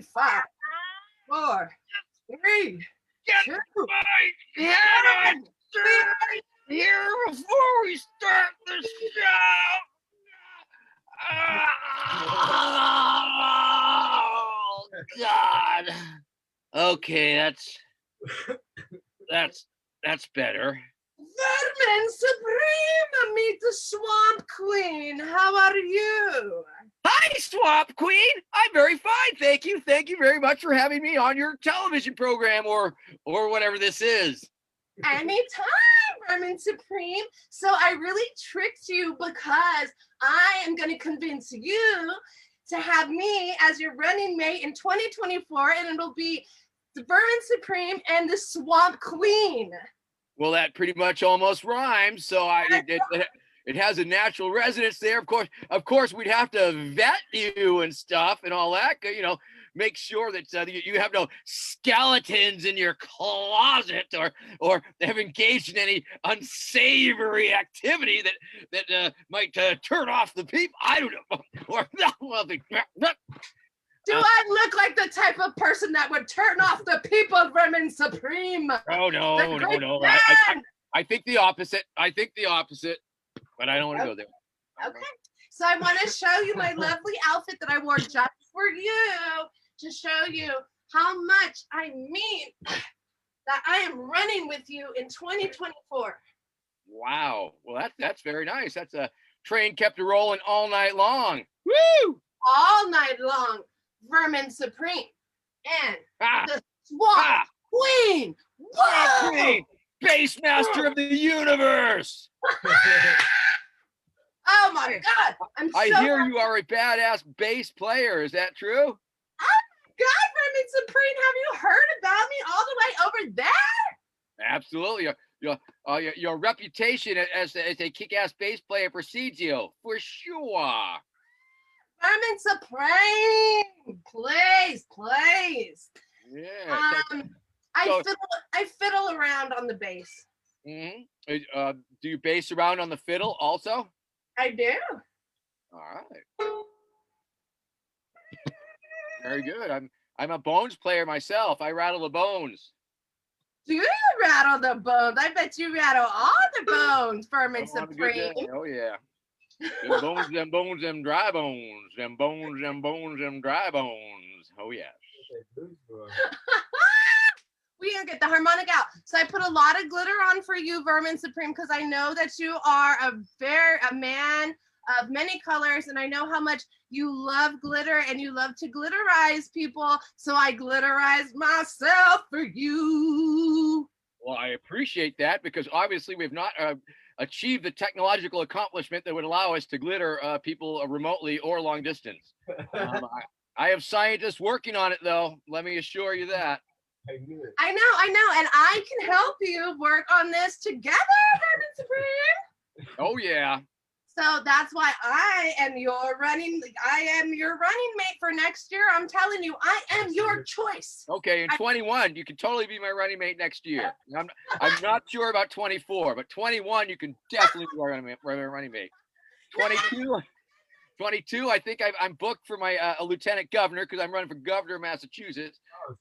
5, 4, 3, Get 2, my head here before we start the show. Oh God. Okay, that's better. Vermin Supreme, meet the Swamp Queen. How are you? Hi, Swamp Queen. I'm very fine, thank you. Thank you very much for having me on your television program or whatever this is. Anytime, Vermin Supreme. So I really tricked you because I am going to convince you to have me as your running mate in 2024, and it'll be the Vermin Supreme and the Swamp Queen. Well, that pretty much almost rhymes. So it has a natural resonance there. Of course, we'd have to vet you and stuff and all that. You know, make sure that you have no skeletons in your closet or have engaged in any unsavory activity that might turn off the people. I don't know. Or Do I look like the type of person that would turn off the people, Vermin Supreme? Oh no. I think the opposite. But I don't want to go there. Okay. So I want to show you my lovely outfit that I wore just for you to show you how much I mean that I am running with you in 2024. Wow. Well, that's very nice. That's a train kept a rolling all night long. Woo! All night long, Vermin Supreme and the Swamp Queen. Swamp Queen, Base Master of the Universe. Oh my God! I hear you are a badass bass player. Is that true? Oh my God, Vermin Supreme! Have you heard about me all the way over there? Absolutely. Your reputation as a kick-ass bass player precedes you, for sure. Vermin Supreme, please. Yeah. I fiddle around on the bass. Mm-hmm. Do you bass around on the fiddle also? I do. All right. Very good. I'm a bones player myself. I rattle the bones. Do you rattle the bones? I bet you rattle all the bones, Vermin Supreme. Oh yeah. Them bones, them dry bones. Them bones, them dry bones. Oh yes. We gotta get the harmonic out. So I put a lot of glitter on for you, Vermin Supreme, because I know that you are a man of many colors, and I know how much you love glitter and you love to glitterize people. So I glitterize myself for you. Well, I appreciate that because obviously we've not achieved the technological accomplishment that would allow us to glitter people remotely or long distance. I have scientists working on it, though. Let me assure you that. I know, and I can help you work on this together, Vermin Supreme. Oh yeah. So that's why I am your running mate for next year. I'm telling you, I am your choice. Okay, in 21, you can totally be my running mate next year. I'm not sure about 24, but 21, you can definitely be my running mate. 22, I think I'm booked for my lieutenant governor because I'm running for governor of Massachusetts.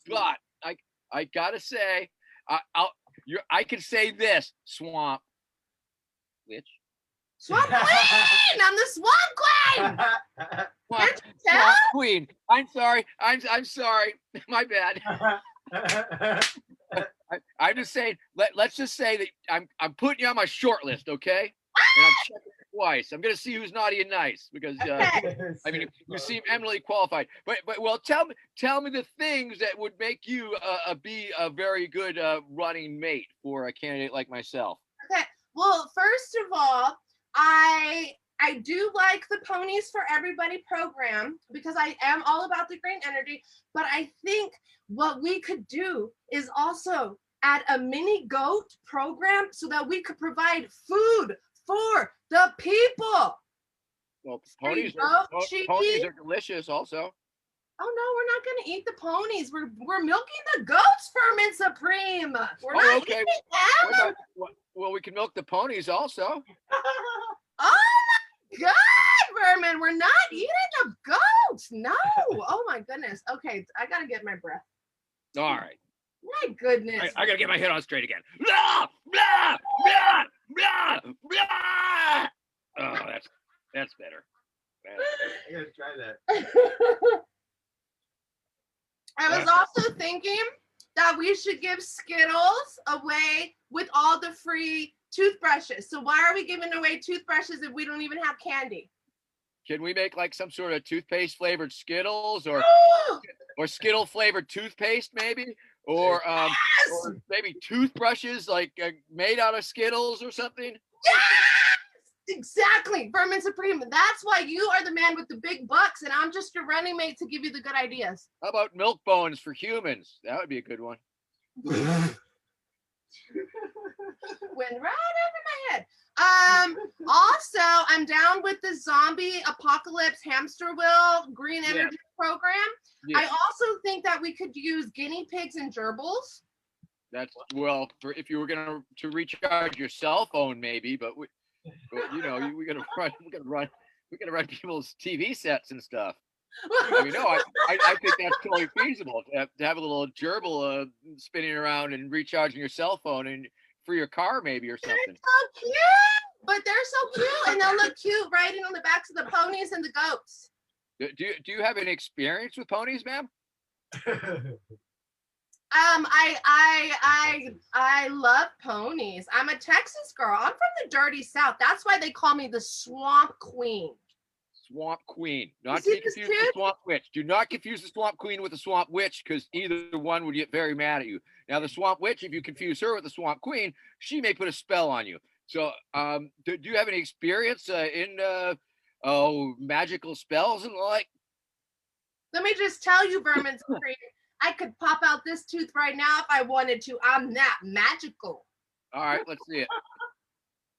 But I gotta say, I can say this, Swamp. Which? Swamp Queen! I'm the Swamp Queen! Swamp Queen. I'm sorry. I'm sorry. My bad. I'm just saying, let's just say that I'm putting you on my short list, okay? And I'm checking it twice. I'm gonna see who's naughty and nice because I mean you seem eminently qualified. But well, tell me the things that would make you be a very good running mate for a candidate like myself. Okay. Well, first of all, I do like the Ponies for Everybody program because I am all about the green energy, but I think what we could do is also add a mini goat program so that we could provide food for the people. Well, ponies are delicious also. Oh no, we're not gonna eat the ponies. We're milking the goats, Vermin Supreme. We're not okay. eating them. Well, we can milk the ponies also. Oh my God, Vermin, we're not eating the goats. No. Oh my goodness. Okay, I gotta get my breath. All right. My goodness. I gotta get my head on straight again. Blah, blah, blah, blah, blah. Oh, that's better. I gotta try that. I was also thinking that we should give Skittles away with all the free toothbrushes. So why are we giving away toothbrushes if we don't even have candy? Can we make like some sort of toothpaste flavored Skittles or Skittle flavored toothpaste maybe? Or or maybe toothbrushes like made out of Skittles or something? Yes! Exactly. Vermin Supreme. That's why you are the man with the big bucks and I'm just your running mate to give you the good ideas. How about milk bones for humans? That would be a good one. Went right over my head. Also, I'm down with the zombie apocalypse hamster wheel green energy program. I also think that we could use guinea pigs and gerbils. That's if you were gonna to recharge your cell phone, maybe, but you know, we gotta run people's TV sets and stuff. I mean, no, I think that's totally feasible to have a little gerbil spinning around and recharging your cell phone and for your car maybe or something. They're so cute, but they're so cute, and they'll look cute riding on the backs of the ponies and the goats. Do you have any experience with ponies, ma'am? I love ponies. I'm a Texas girl. I'm from the dirty South. That's why they call me the Swamp Queen. Swamp Queen, not to be confused with the Swamp Witch. Do not confuse the Swamp Queen with the Swamp Witch, because either one would get very mad at you. Now, the Swamp Witch, if you confuse her with the Swamp Queen, she may put a spell on you. So, do you have any experience in magical spells and the like? Let me just tell you, Vermin Supreme, I could pop out this tooth right now if I wanted to. I'm that magical. All right, let's see it.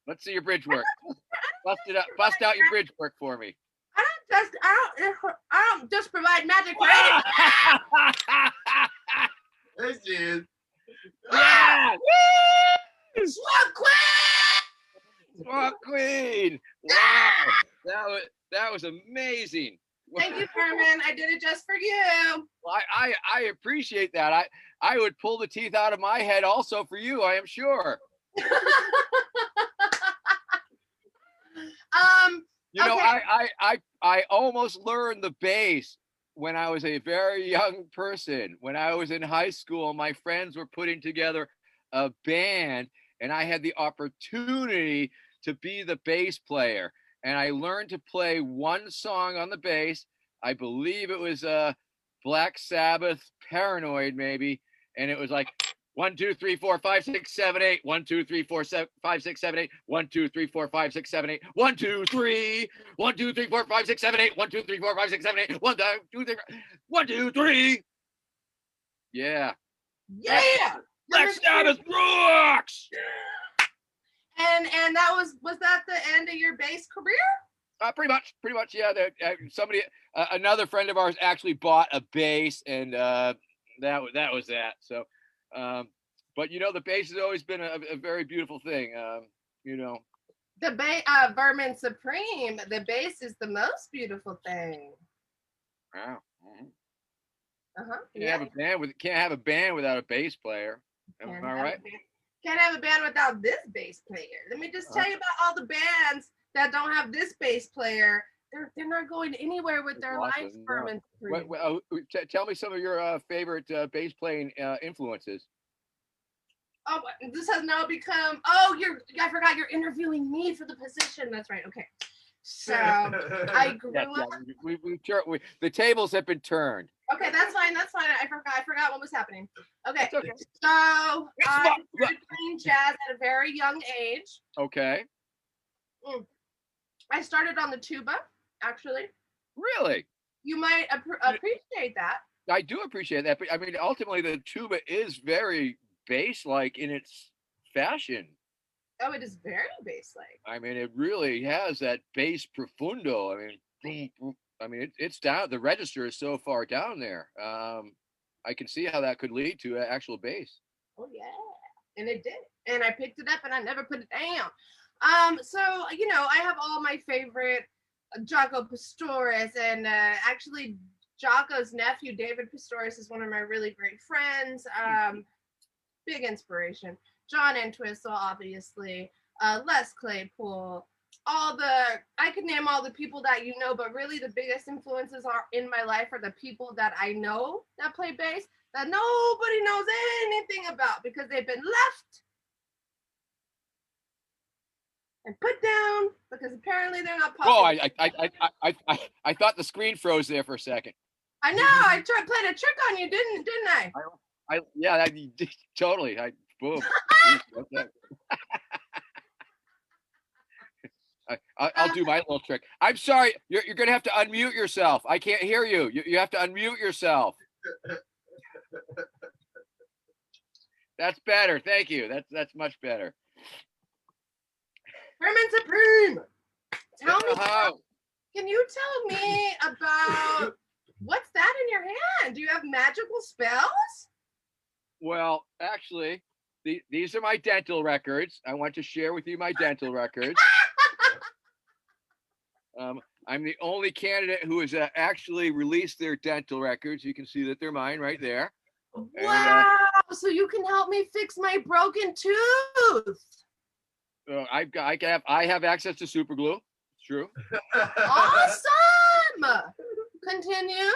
Let's see your bridge work. Bust out your bridge work for me. I don't just provide magic for There she is. Yeah! Swamp Queen! Swamp Queen! Wow, that was amazing. Thank you, Vermin. I did it just for you. Well, I appreciate that. I would pull the teeth out of my head also for you, I am sure. You know, I almost learned the bass when I was a very young person. When I was in high school, my friends were putting together a band, and I had the opportunity to be the bass player. And I learned to play one song on the bass. I believe it was Black Sabbath, Paranoid, maybe. And it was like 1, 2, 3, 4, 5, 6, 7, 8. 1, 2, 3, 4, 5, 6, 7, 8. 1, 2, 3, 4, 5, 6, 7, 8. 1, 2, 3. 1, 2, 3, 4, 5, 6, 7, 8. 1, 2, 3, 4, 5, 6, 7, 8. 1, 2, 3. 1, 2, 3. Yeah. Yeah. Black Sabbath rocks. And that was that the end of your bass career? Pretty much, yeah. Somebody, another friend of ours, actually bought a bass, and that was that. So, but you know, the bass has always been a very beautiful thing. You know, the Vermin Supreme. The bass is the most beautiful thing. Wow. Mm-hmm. Can't have a band without a bass player. Am I right? Can't have a band without this bass player. Let me just tell you about all the bands that don't have this bass player. They're not going anywhere with their lives, Vermin Supreme. Tell me some of your favorite bass playing influences. Oh, this has now become. Oh, I forgot you're interviewing me for the position. That's right. Okay. So I grew up. The tables have been turned. Okay, that's fine. I forgot what was happening. Okay. So I started playing jazz at a very young age. Okay. I started on the tuba, actually. Really? You might appreciate that. I do appreciate that, but I mean, ultimately, the tuba is very bass-like in its fashion. Oh, it is very bass-like. I mean, it really has that bass profundo. I mean, it's down. The register is so far down there. I can see how that could lead to an actual bass. Oh yeah, and it did. And I picked it up, and I never put it down. So you know, I have all my favorite Jocko Pastorius, and actually Jocko's nephew David Pastorius is one of my really great friends. Big inspiration. John Entwistle, obviously. Les Claypool. I could name all the people that you know, but really the biggest influences are in my life are the people that I know that play bass that nobody knows anything about because they've been left and put down because apparently they're not popular. Oh, I thought the screen froze there for a second. I know. I played a trick on you, didn't I? Yeah, totally. Boom. Okay. I'll do my little trick. I'm sorry. You're gonna have to unmute yourself. I can't hear you. You have to unmute yourself. That's better. Thank you. That's much better. Vermin Supreme. Can you tell me about what's that in your hand? Do you have magical spells? Well, actually, these are my dental records. I want to share with you my dental records. I'm the only candidate who has actually released their dental records. You can see that they're mine right there. Wow! And, so you can help me fix my broken tooth. So I have access to super glue. It's true. Awesome. Continue.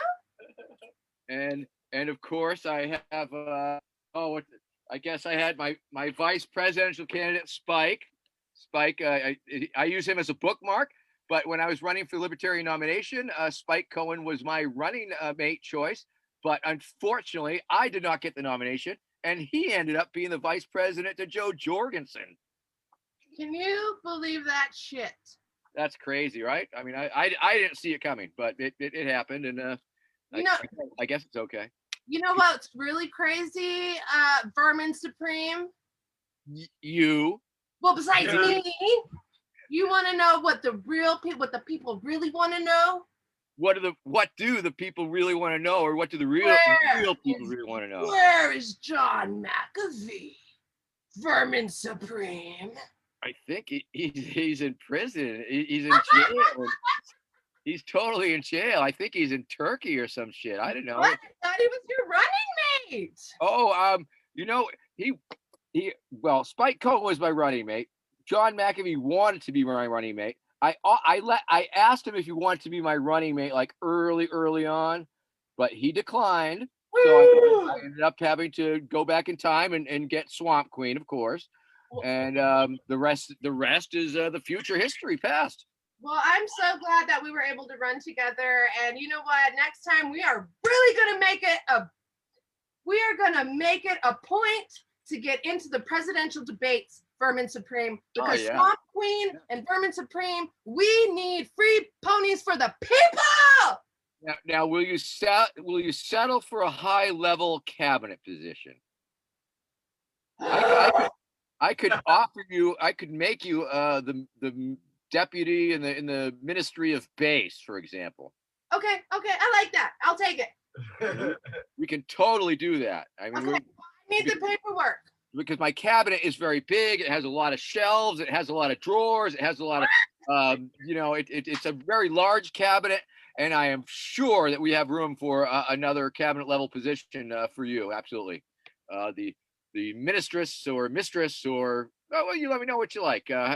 And of course I have I guess I had my vice presidential candidate Spike. Spike, I use him as a bookmark. But when I was running for the Libertarian nomination, Spike Cohen was my running mate choice. But unfortunately, I did not get the nomination, and he ended up being the vice president to Joe Jorgensen. Can you believe that shit? That's crazy, right? I mean, I didn't see it coming, but it happened, and I guess it's okay. You know what's really crazy? Vermin Supreme. You. Well, besides me. You want to know what the people really want to know? What do the people really want to know, or what do the real people really want to know? Where is John McAfee? Vermin Supreme. I think he's in prison. He's in jail. He's totally in jail. I think he's in Turkey or some shit. I don't know. What? I thought he was your running mate. Oh, well, Spike Cohen was my running mate. John McAfee wanted to be my running mate. I asked him if he wanted to be my running mate like early on, but he declined. So I ended up having to go back in time and get Swamp Queen, of course. And the rest is the future history past. Well, I'm so glad that we were able to run together. And you know what? Next time we are really gonna make it a point to get into the presidential debates. Vermin Supreme, because Swamp Queen and Vermin Supreme, we need free ponies for the people. Now, will you settle for a high-level cabinet position? I could offer you. I could make you the deputy in the Ministry of Base, for example. Okay, I like that. I'll take it. We can totally do that. I mean, I need the paperwork. Because my cabinet is very big. It has a lot of shelves. It has a lot of drawers. It has a lot of, it's a very large cabinet. And I am sure that we have room for another cabinet level position for you. Absolutely. The ministress or mistress or, well, you let me know what you like. What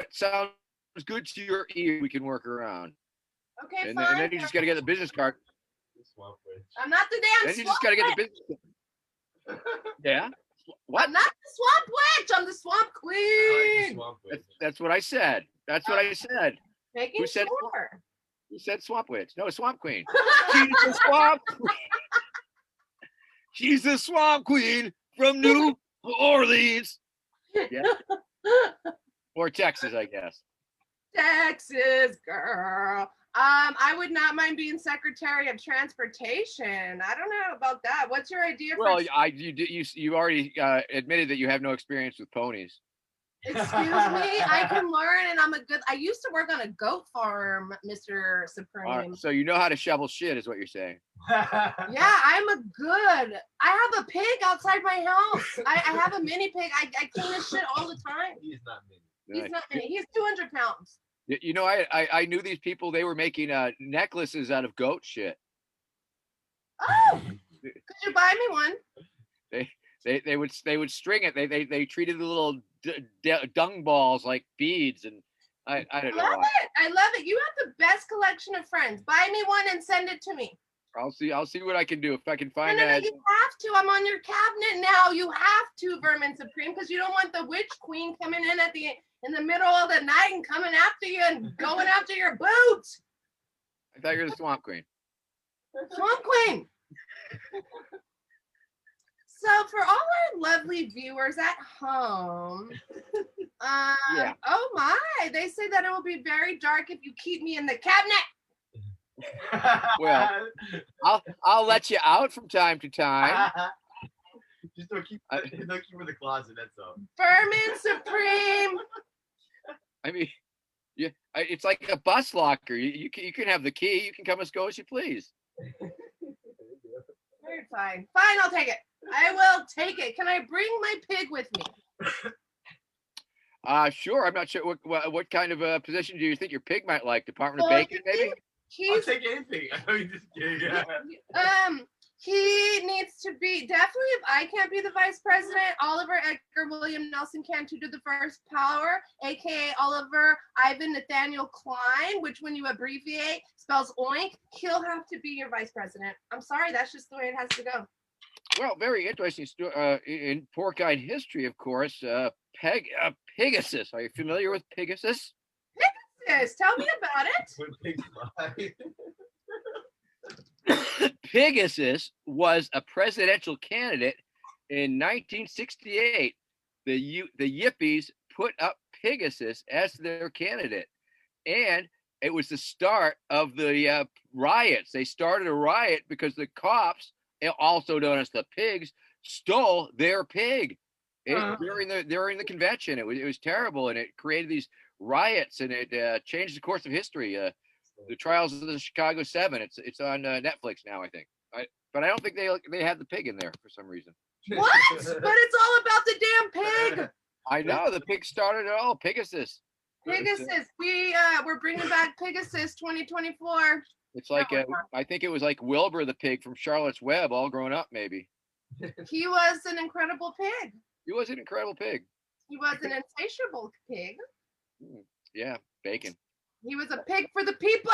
sounds good to your ear, we can work around. Okay, and fine. And then you just got to get the business card. I'm not the damn Then you just got to get the business card. Yeah. What? I'm not the Swamp Witch. I'm the Swamp Queen. That's what I said. That's what I said. Who said sure? Who said Swamp Witch? No, Swamp Queen. She's the Swamp Queen. She's the Swamp Queen from New Orleans. Yeah. Or Texas, I guess. Texas girl. I would not mind being Secretary of Transportation. I don't know about that. What's your idea? Well, you already admitted that you have no experience with ponies. Excuse me, I can learn, and I used to work on a goat farm, Mr. Supreme. Right, so you know how to shovel shit, is what you're saying. Yeah, I have a pig outside my house. I have a mini pig. I clean his shit all the time. He's not mini. He's not mini. He's 200 pounds. You know, I knew these people. They were making necklaces out of goat shit. Oh, could you buy me one? They would string it. They treated the little dung balls like beads, and I don't know Love why. it. I love it. You have the best collection of friends. Buy me one and send it to me. I'll see what I can do if I can find No, that. you have to. I'm on your cabinet now. You have to, Vermin Supreme, because you don't want the witch queen coming in the middle of the night and coming after you and going after your boots. I thought you were the Swamp Queen. Swamp Queen. So for all our lovely viewers at home, Yeah. oh my, they say that it will be very dark if you keep me in the cabinet. Well, I'll let you out from time to time. Just don't keep her in the closet. That's all. Vermin Supreme. I mean, yeah, it's like a bus locker. You can have the key. You can come and go as you please. Very fine. Fine, I'll take it. I will take it. Can I bring my pig with me? Sure. I'm not sure what kind of position do you think your pig might like? Department of Well, Bacon, maybe? I'll take anything. I'm just kidding. He needs to be definitely. If I can't be the vice president, Oliver Edgar William Nelson Cantu to the first power, aka Oliver Ivan Nathaniel Klein, which when you abbreviate spells oink. He'll have to be your vice president. I'm sorry, that's just the way it has to go. Well, very interesting in porcine history, of course. Pegasus. Are you familiar with Pegasus? Pegasus, tell me about it. When pigs fly. Pegasus was a presidential candidate in 1968. The Yippies put up Pegasus as their candidate, and it was the start of the riots. They started a riot because the cops, also known as the pigs, stole their pig during the convention. It was terrible, and it created these riots, and it changed the course of history. The Trials of the Chicago 7. It's on Netflix now, I think. But I don't think they had the pig in there for some reason. What? But it's all about the damn pig. I know, the pig started it all. Pegasus. Pegasus. We're bringing back Pegasus 2024. It's like I think it was like Wilbur the pig from Charlotte's Web, all grown up, maybe. He was an incredible pig. He was an incredible pig. He was an insatiable pig. Yeah, bacon. He was a pig for the people.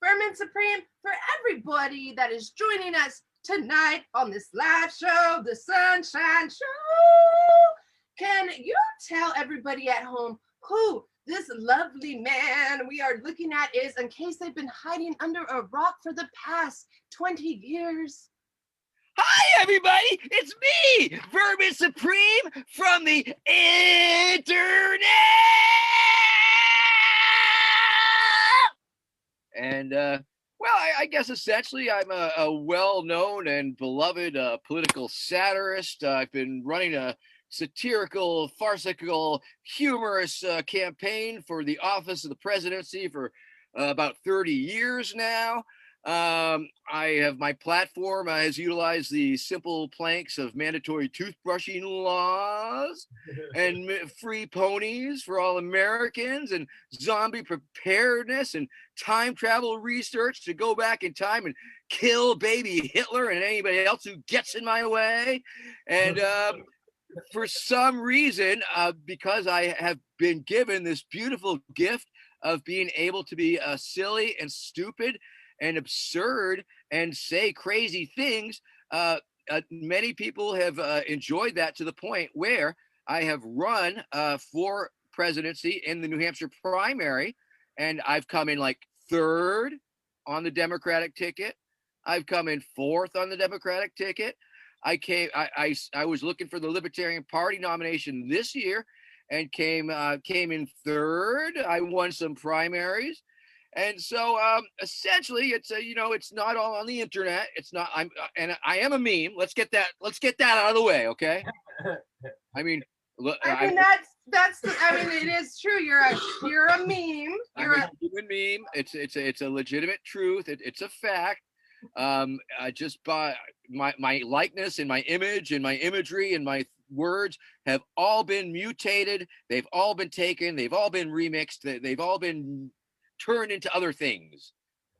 Vermin Supreme, for everybody that is joining us tonight on this live show, the Sunshine Show. Can you tell everybody at home who this lovely man we are looking at is, in case they've been hiding under a rock for the past 20 years? Hi, everybody. It's me, Vermin Supreme from the internet. And, well, I guess essentially I'm a well-known and beloved political satirist. I've been running a satirical, farcical, humorous campaign for the office of the presidency for about 30 years now. I have my platform has utilized the simple planks of mandatory toothbrushing laws and free ponies for all Americans and zombie preparedness and time travel research to go back in time and kill baby Hitler and anybody else who gets in my way. And for some reason, because I have been given this beautiful gift of being able to be silly and stupid and absurd and say crazy things, many people have enjoyed that to the point where I have run for presidency in the New Hampshire primary, and I've come in like third on the Democratic ticket. I've come in fourth on the Democratic ticket. I was looking for the Libertarian Party nomination this year and came in third. I won some primaries. And so essentially it's it's not all on the internet. It's not I am a meme. Let's get that out of the way, okay? I mean, look, that's it is true. You're a meme. You're a human meme. It's a legitimate truth. It's a fact. Just by my likeness and my image and my imagery and my words have all been mutated. They've all been taken. They've all been remixed. They've all been turned into other things.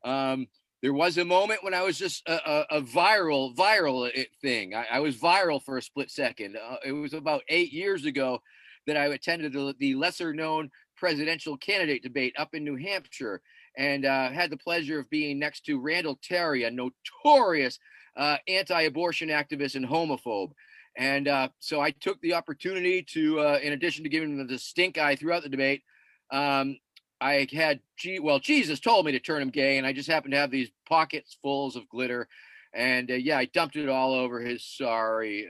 There was a moment when I was just a viral thing. I was viral for a split second. It was about 8 years ago that I attended the lesser known presidential candidate debate up in New Hampshire, and had the pleasure of being next to Randall Terry, a notorious anti-abortion activist and homophobe. And so I took the opportunity to, in addition to giving him the stink eye throughout the debate, I had, Jesus told me to turn him gay, and I just happened to have these pockets full of glitter. And I dumped it all over his sorry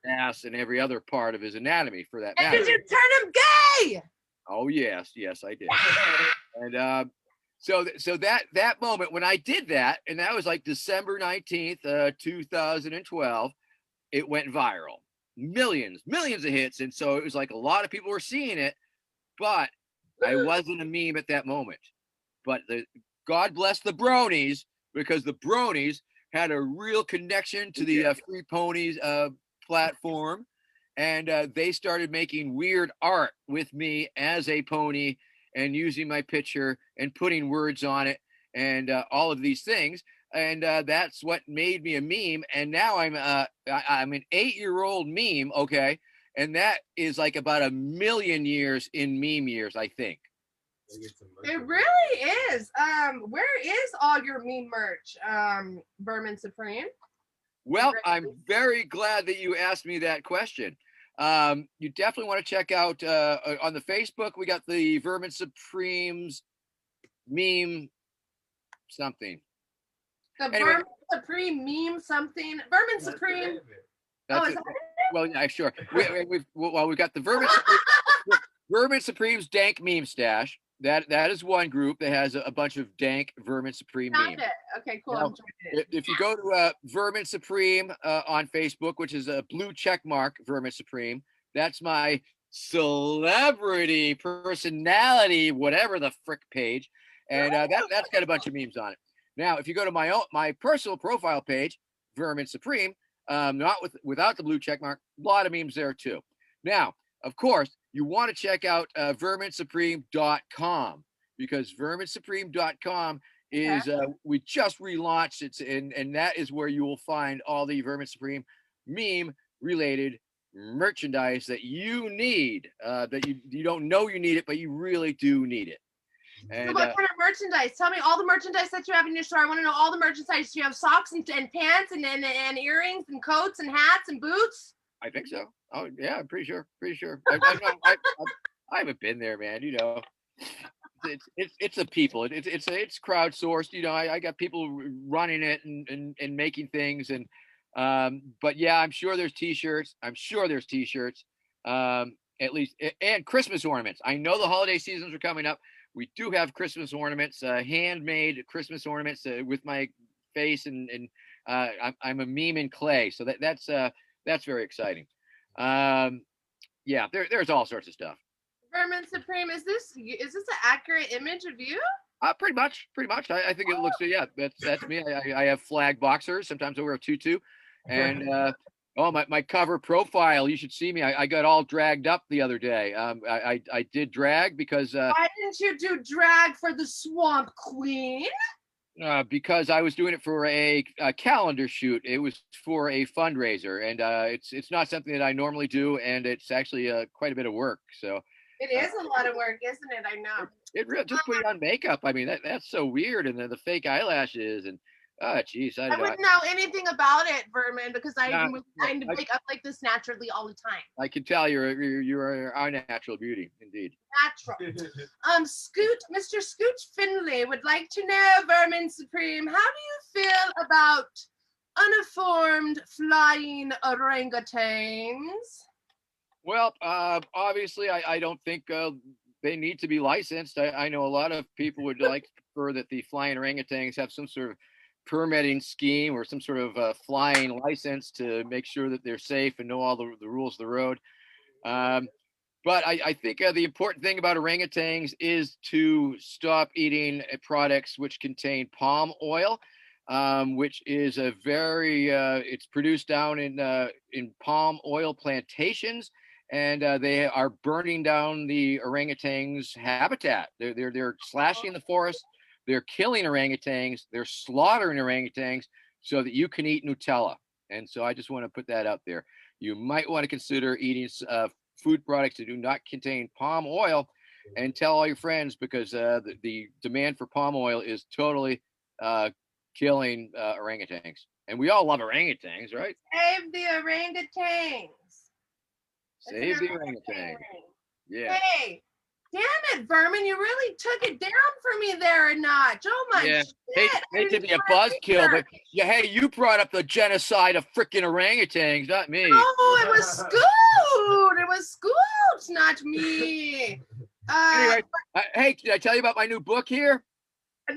ass and every other part of his anatomy, for that matter. And did you turn him gay? Oh, yes, I did. And so that moment when I did that, and that was like December 19th, 2012, it went viral. Millions of hits. And so it was like a lot of people were seeing it, but I wasn't a meme at that moment. But God bless the bronies, because the bronies had a real connection to the Free Ponies platform. And they started making weird art with me as a pony and using my picture and putting words on it and all of these things. And that's what made me a meme. And now I'm an 8-year-old meme, okay? And that is like about 1 million years in meme years, I think. It really is. Where is all your meme merch, Vermin Supreme? Well, I'm very glad that you asked me that question. You definitely want to check out on the Facebook. We got the Vermin Supreme's meme something. The Vermin Supreme meme something. Vermin Supreme. That's it. Well, yeah, sure. We've got the Vermin Supreme's dank meme stash. That is one group that has a bunch of dank Vermin Supreme memes. Okay, cool. Now, if you go to Vermin Supreme on Facebook, which is a blue check mark, Vermin Supreme, that's my celebrity personality, whatever the frick page, and that's got a bunch of memes on it. Now, if you go to my personal profile page, Vermin Supreme, not without the blue check mark, a lot of memes there too. Now, of course, you want to check out verminsupreme.com, because verminsupreme.com is we just relaunched it, and that is where you will find all the Vermin Supreme meme related merchandise that you need, that you don't know you need it, but you really do need it. And, so what kind of merchandise? Tell me all the merchandise that you have in your store. I want to know all the merchandise. Do you have socks and pants and earrings and coats and hats and boots? I think so. Oh yeah, I'm pretty sure. I haven't been there, man. You know, it's a people. It's crowdsourced. I got people running it and making things. And but yeah, I'm sure there's t-shirts. At least, and Christmas ornaments. I know the holiday seasons are coming up. We do have Christmas ornaments, handmade Christmas ornaments with my face, and I'm a meme in clay. So that's very exciting. Yeah, there's all sorts of stuff. Vermin Supreme, is this an accurate image of you? Pretty much. I think it looks. Yeah, that's me. I have flag boxers. Sometimes I wear a tutu, and my cover profile. You should see me. I got all dragged up the other day. I did drag because. Why didn't you do drag for the Swamp Queen? Because I was doing it for a calendar shoot. It was for a fundraiser, and it's not something that I normally do, and it's actually quite a bit of work. So it is a lot of work, isn't it? I know. It really just putting on makeup. I mean, that's so weird, and then the fake eyelashes, and geez, I wouldn't know anything about it, Vermin, because I trying to make up like this naturally all the time. I can tell you're our natural beauty, indeed. Natural. Mr. Scoot Finley would like to know, Vermin Supreme, how do you feel about uniformed flying orangutans? Well, obviously, I don't think they need to be licensed. I know a lot of people would like to prefer that the flying orangutans have some sort of permitting scheme or some sort of flying license to make sure that they're safe and know all the rules of the road. But I think the important thing about orangutans is to stop eating products which contain palm oil. which is a very it's produced down in palm oil plantations, and they are burning down the orangutans' habitat. They're slashing the forest. They're killing orangutans. They're slaughtering orangutans so that you can eat Nutella. And so I just want to put that out there. You might want to consider eating food products that do not contain palm oil, and tell all your friends, because the demand for palm oil is totally killing orangutans. And we all love orangutans, right? Save the orangutans. Save the orangutan. Yeah. Hey, damn it, Vermin, you really took it down for me there a notch. Oh my Yeah. shit. Hate to be a buzzkill, but yeah, hey, you brought up the genocide of freaking orangutans, not me. Oh, it was Scoot. It was Scoot, not me. Anyway, hey, did I tell you about my new book here? No!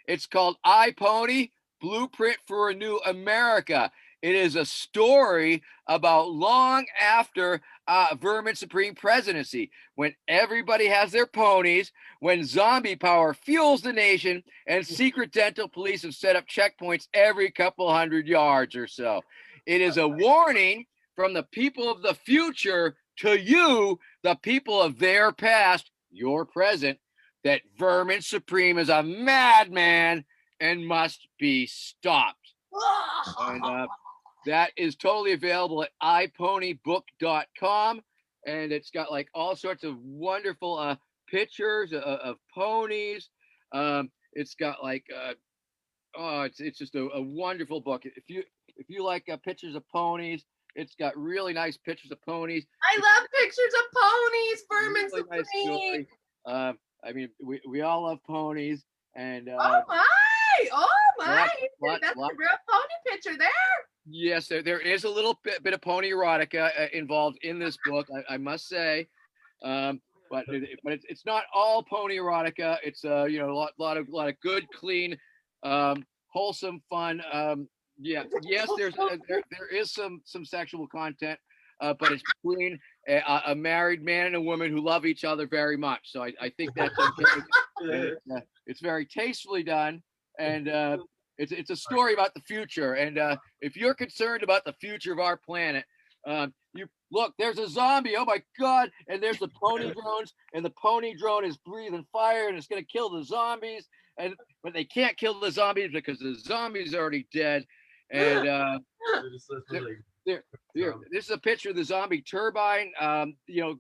It's called I Pony: Blueprint for a New America. It is a story about long after Vermin Supreme presidency, when everybody has their ponies, when zombie power fuels the nation, and secret dental police have set up checkpoints every couple hundred yards or so. It is a warning from the people of the future to you, the people of their past, your present, that Vermin Supreme is a madman and must be stopped. And that is totally available at iponybook.com. And it's got like all sorts of wonderful pictures of ponies. It's got like it's just a wonderful book. If you like pictures of ponies, it's got really nice pictures of ponies. I love pictures of ponies, Vermin Really Supreme. nice I mean, we all love ponies, and Oh my! That's a real pony picture there. Yes, there is a little bit of pony erotica involved in this book, I must say, but it's not all pony erotica. It's a lot of good, clean, wholesome fun. Yes, there is some sexual content, but it's between a married man and a woman who love each other very much. So I think that's okay. It's very tastefully done, and it's a story about the future. And if you're concerned about the future of our planet, you look, there's a zombie. Oh my God. And there's the pony drones, and the pony drone is breathing fire, and it's going to kill the zombies. But they can't kill the zombies because the zombies are already dead. And this is a picture of the zombie turbine,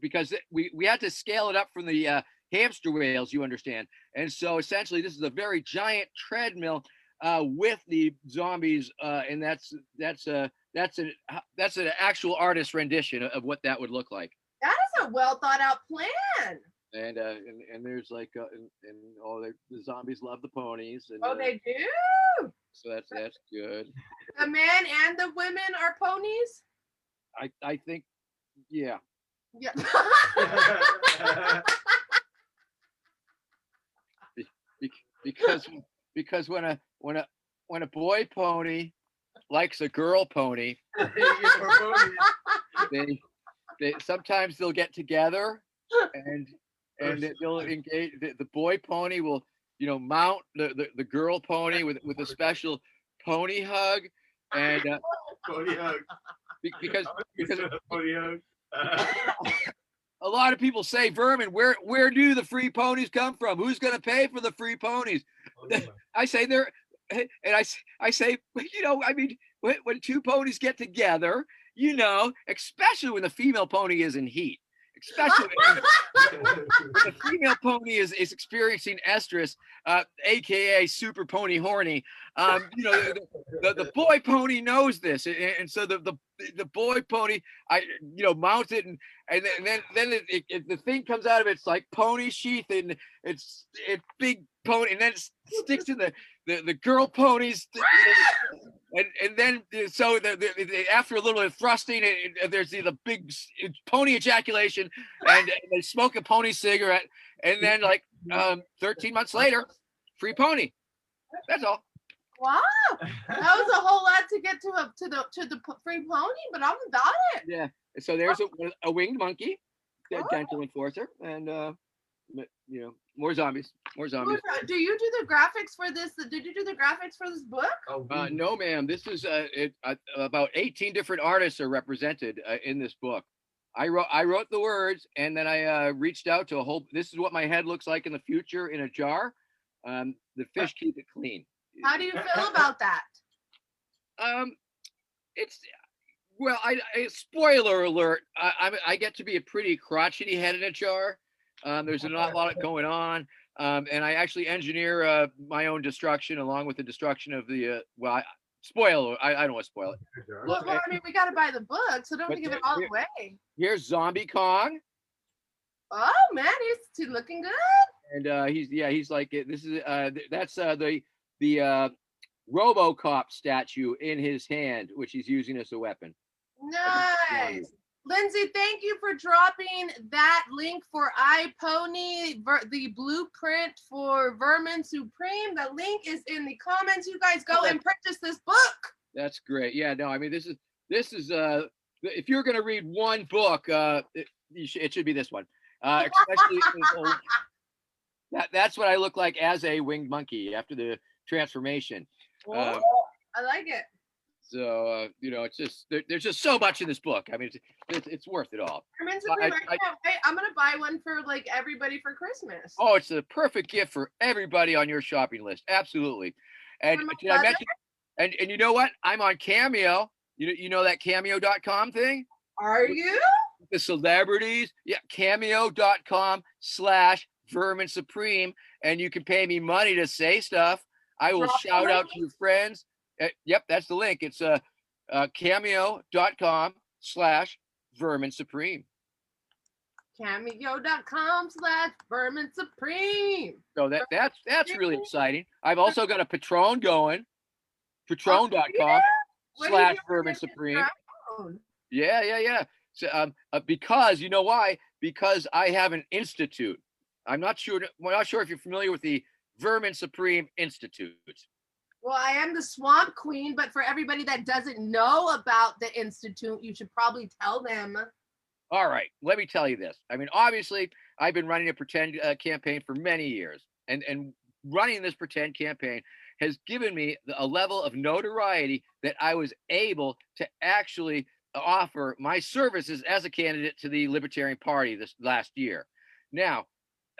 because we had to scale it up from the hamster whales, you understand. And so essentially this is a very giant treadmill with the zombies, and that's an actual artist rendition of what that would look like. That is a well thought out plan. And there's like the zombies love the ponies. And, they do. So that's good. The men and the women are ponies. I think, yeah. Yeah. because when a boy pony likes a girl pony, they sometimes they'll get together and they'll engage. The boy pony will mount the girl pony with a special pony hug, and pony hug. because pony hug. a lot of people say, Vermin, where do the free ponies come from? Who's going to pay for the free ponies? I say I say, I mean, when two ponies get together, especially when the female pony is in heat, especially when the female pony is experiencing estrus, aka super pony horny. The boy pony knows this, and so the boy pony, mounts it, and then the thing comes out of it. It's like pony sheath, and it's big pony, and then it sticks in the girl ponies. And then so after a little bit of thrusting, there's the big pony ejaculation, and they smoke a pony cigarette, and then 13 months later, free pony. That's all. Wow, that was a whole lot to get to the free pony, but I'm about it. Yeah. So there's a winged monkey, dental enforcer, and More zombies. More zombies. Do you do the graphics for this? Did you do the graphics for this book? Oh, No, ma'am. This is about 18 different artists are represented in this book. I wrote the words, and then I reached out to a whole. This is what my head looks like in the future in a jar. The fish keep it clean. How do you feel about that? Um, it's well, I spoiler alert. I get to be a pretty crotchety head in a jar. There's not a lot going on. And I actually engineer my own destruction along with the destruction of the spoiler. I don't want to spoil it. Well, I mean, we got to buy the book, so don't give it all away. Here's Zombie Kong. Oh man, he's looking good. And he's like this is that's the RoboCop statue in his hand, which he's using as a weapon. Nice. Lindsay, thank you for dropping that link for iPony, the blueprint for Vermin Supreme. The link is in the comments. You guys go and purchase this book. That's great. Yeah, no, I mean this is if you're gonna read one book, it should be this one. Especially that's what I look like as a winged monkey after the transformation. I like it. So it's just there's just so much in this book. I mean, it's worth it all. I can't wait. I'm gonna buy one for like everybody for Christmas. Oh, it's the perfect gift for everybody on your shopping list. Absolutely. And did I mention? And you know what? I'm on Cameo. You know that Cameo.com thing? Are you? The celebrities. Yeah, Cameo.com/Vermin Supreme, and you can pay me money to say stuff. I will shout out to your friends. Yep, that's the link. It's Cameo.com/Vermin Supreme. Cameo.com/Vermin Supreme. So that's really exciting. I've also got a Patron going. Patron.com/Vermin Supreme. Yeah. So, because you know why? Because I have an institute. I'm not sure if you're familiar with the Vermin Supreme Institute. Well, I am the Swamp Queen, but for everybody that doesn't know about the Institute, you should probably tell them. All right, let me tell you this. I mean, obviously, I've been running a pretend campaign for many years, and running this pretend campaign has given me a level of notoriety that I was able to actually offer my services as a candidate to the Libertarian Party this last year. Now,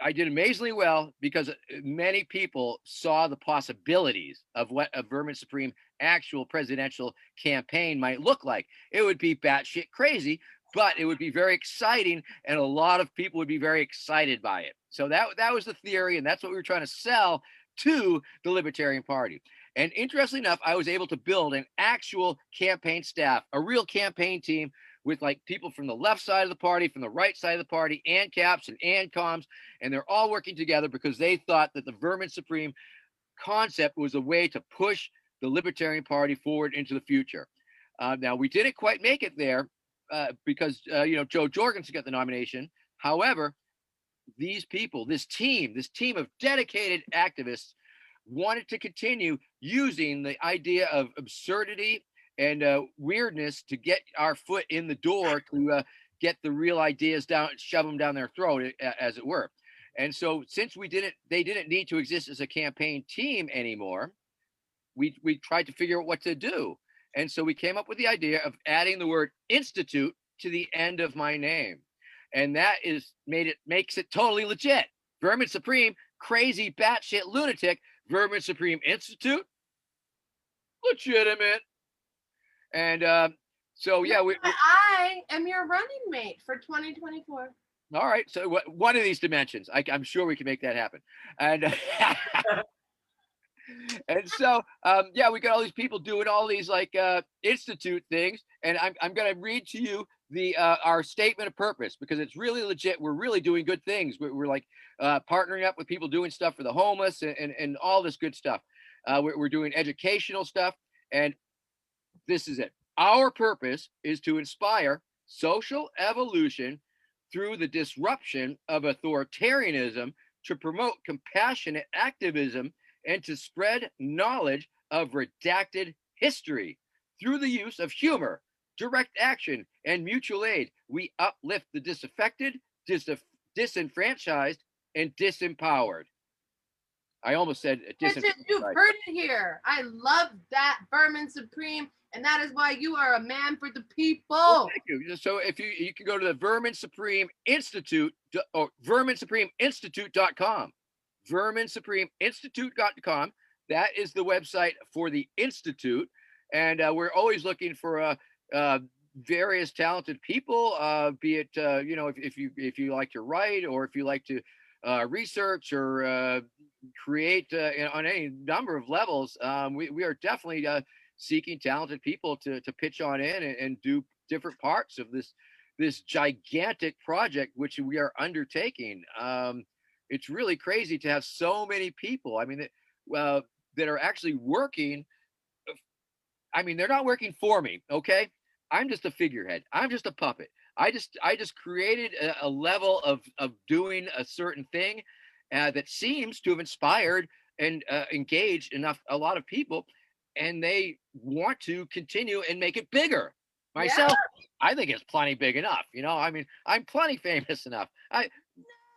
I did amazingly well because many people saw the possibilities of what a Vermin Supreme actual presidential campaign might look like. It would be batshit crazy, but it would be very exciting, and a lot of people would be very excited by it. So that was the theory, and that's what we were trying to sell to the Libertarian Party. And interestingly enough, I was able to build an actual campaign staff, a real campaign team with like people from the left side of the party, from the right side of the party, and caps and coms, and they're all working together because they thought that the Vermin Supreme concept was a way to push the Libertarian Party forward into the future. Now, we didn't quite make it there because Joe Jorgensen got the nomination. However, these people, this team of dedicated activists wanted to continue using the idea of absurdity and weirdness to get our foot in the door to get the real ideas down, shove them down their throat, as it were. And so since they didn't need to exist as a campaign team anymore, we tried to figure out what to do. And so we came up with the idea of adding the word institute to the end of my name. And that makes it totally legit. Vermin Supreme, crazy batshit lunatic, Vermin Supreme Institute, legitimate. And so yeah, I am your running mate for 2024. All right, so one of these dimensions, I'm sure we can make that happen. And and so yeah, we got all these people doing all these like institute things, and I'm going to read to you our statement of purpose because it's really legit. We're really doing good things. We're like partnering up with people doing stuff for the homeless and all this good stuff. We're doing educational stuff, and this is it. Our purpose is to inspire social evolution through the disruption of authoritarianism, to promote compassionate activism, and to spread knowledge of redacted history. Through the use of humor, direct action, and mutual aid, we uplift the disaffected, disenfranchised, and disempowered. I almost said Attention, you've heard it here. I love that, Vermin Supreme, and that is why you are a man for the people. Well, thank you. So if you can go to the Vermin Supreme Institute or verminsupremeinstitute.com. Verminsupremeinstitute.com. That is the website for the institute, and we're always looking for various talented people. Be it if you like to write, or if you like to research or create on any number of levels. We are definitely seeking talented people to pitch on in and do different parts of this gigantic project which we are undertaking. It's really crazy to have so many people. I mean, that are actually working. I mean, they're not working for me. Okay, I'm just a figurehead. I'm just a puppet. I just created a level of doing a certain thing that seems to have inspired and engaged a lot of people, and they want to continue and make it bigger. Myself, I think it's plenty big enough. I mean, I'm plenty famous enough.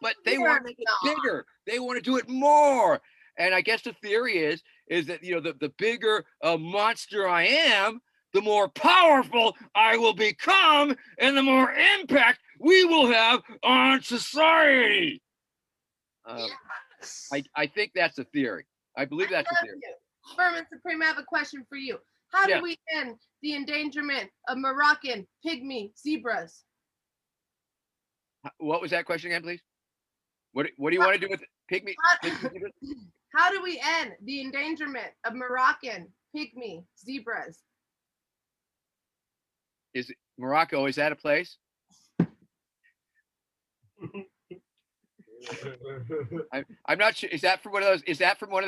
But they want to make it bigger. They want to do it more. And I guess the theory is that the bigger a monster I am, the more powerful I will become, and the more impact we will have on society. Yes. I think that's a theory. I believe that's a theory. Vermin Supreme, I have a question for you. How do we end the endangerment of Moroccan pygmy zebras? What was that question again, please? What do you want to do with pygmy zebras? How do we end the endangerment of Moroccan pygmy zebras? Is Morocco, is that a place? I'm not sure. Is that from one of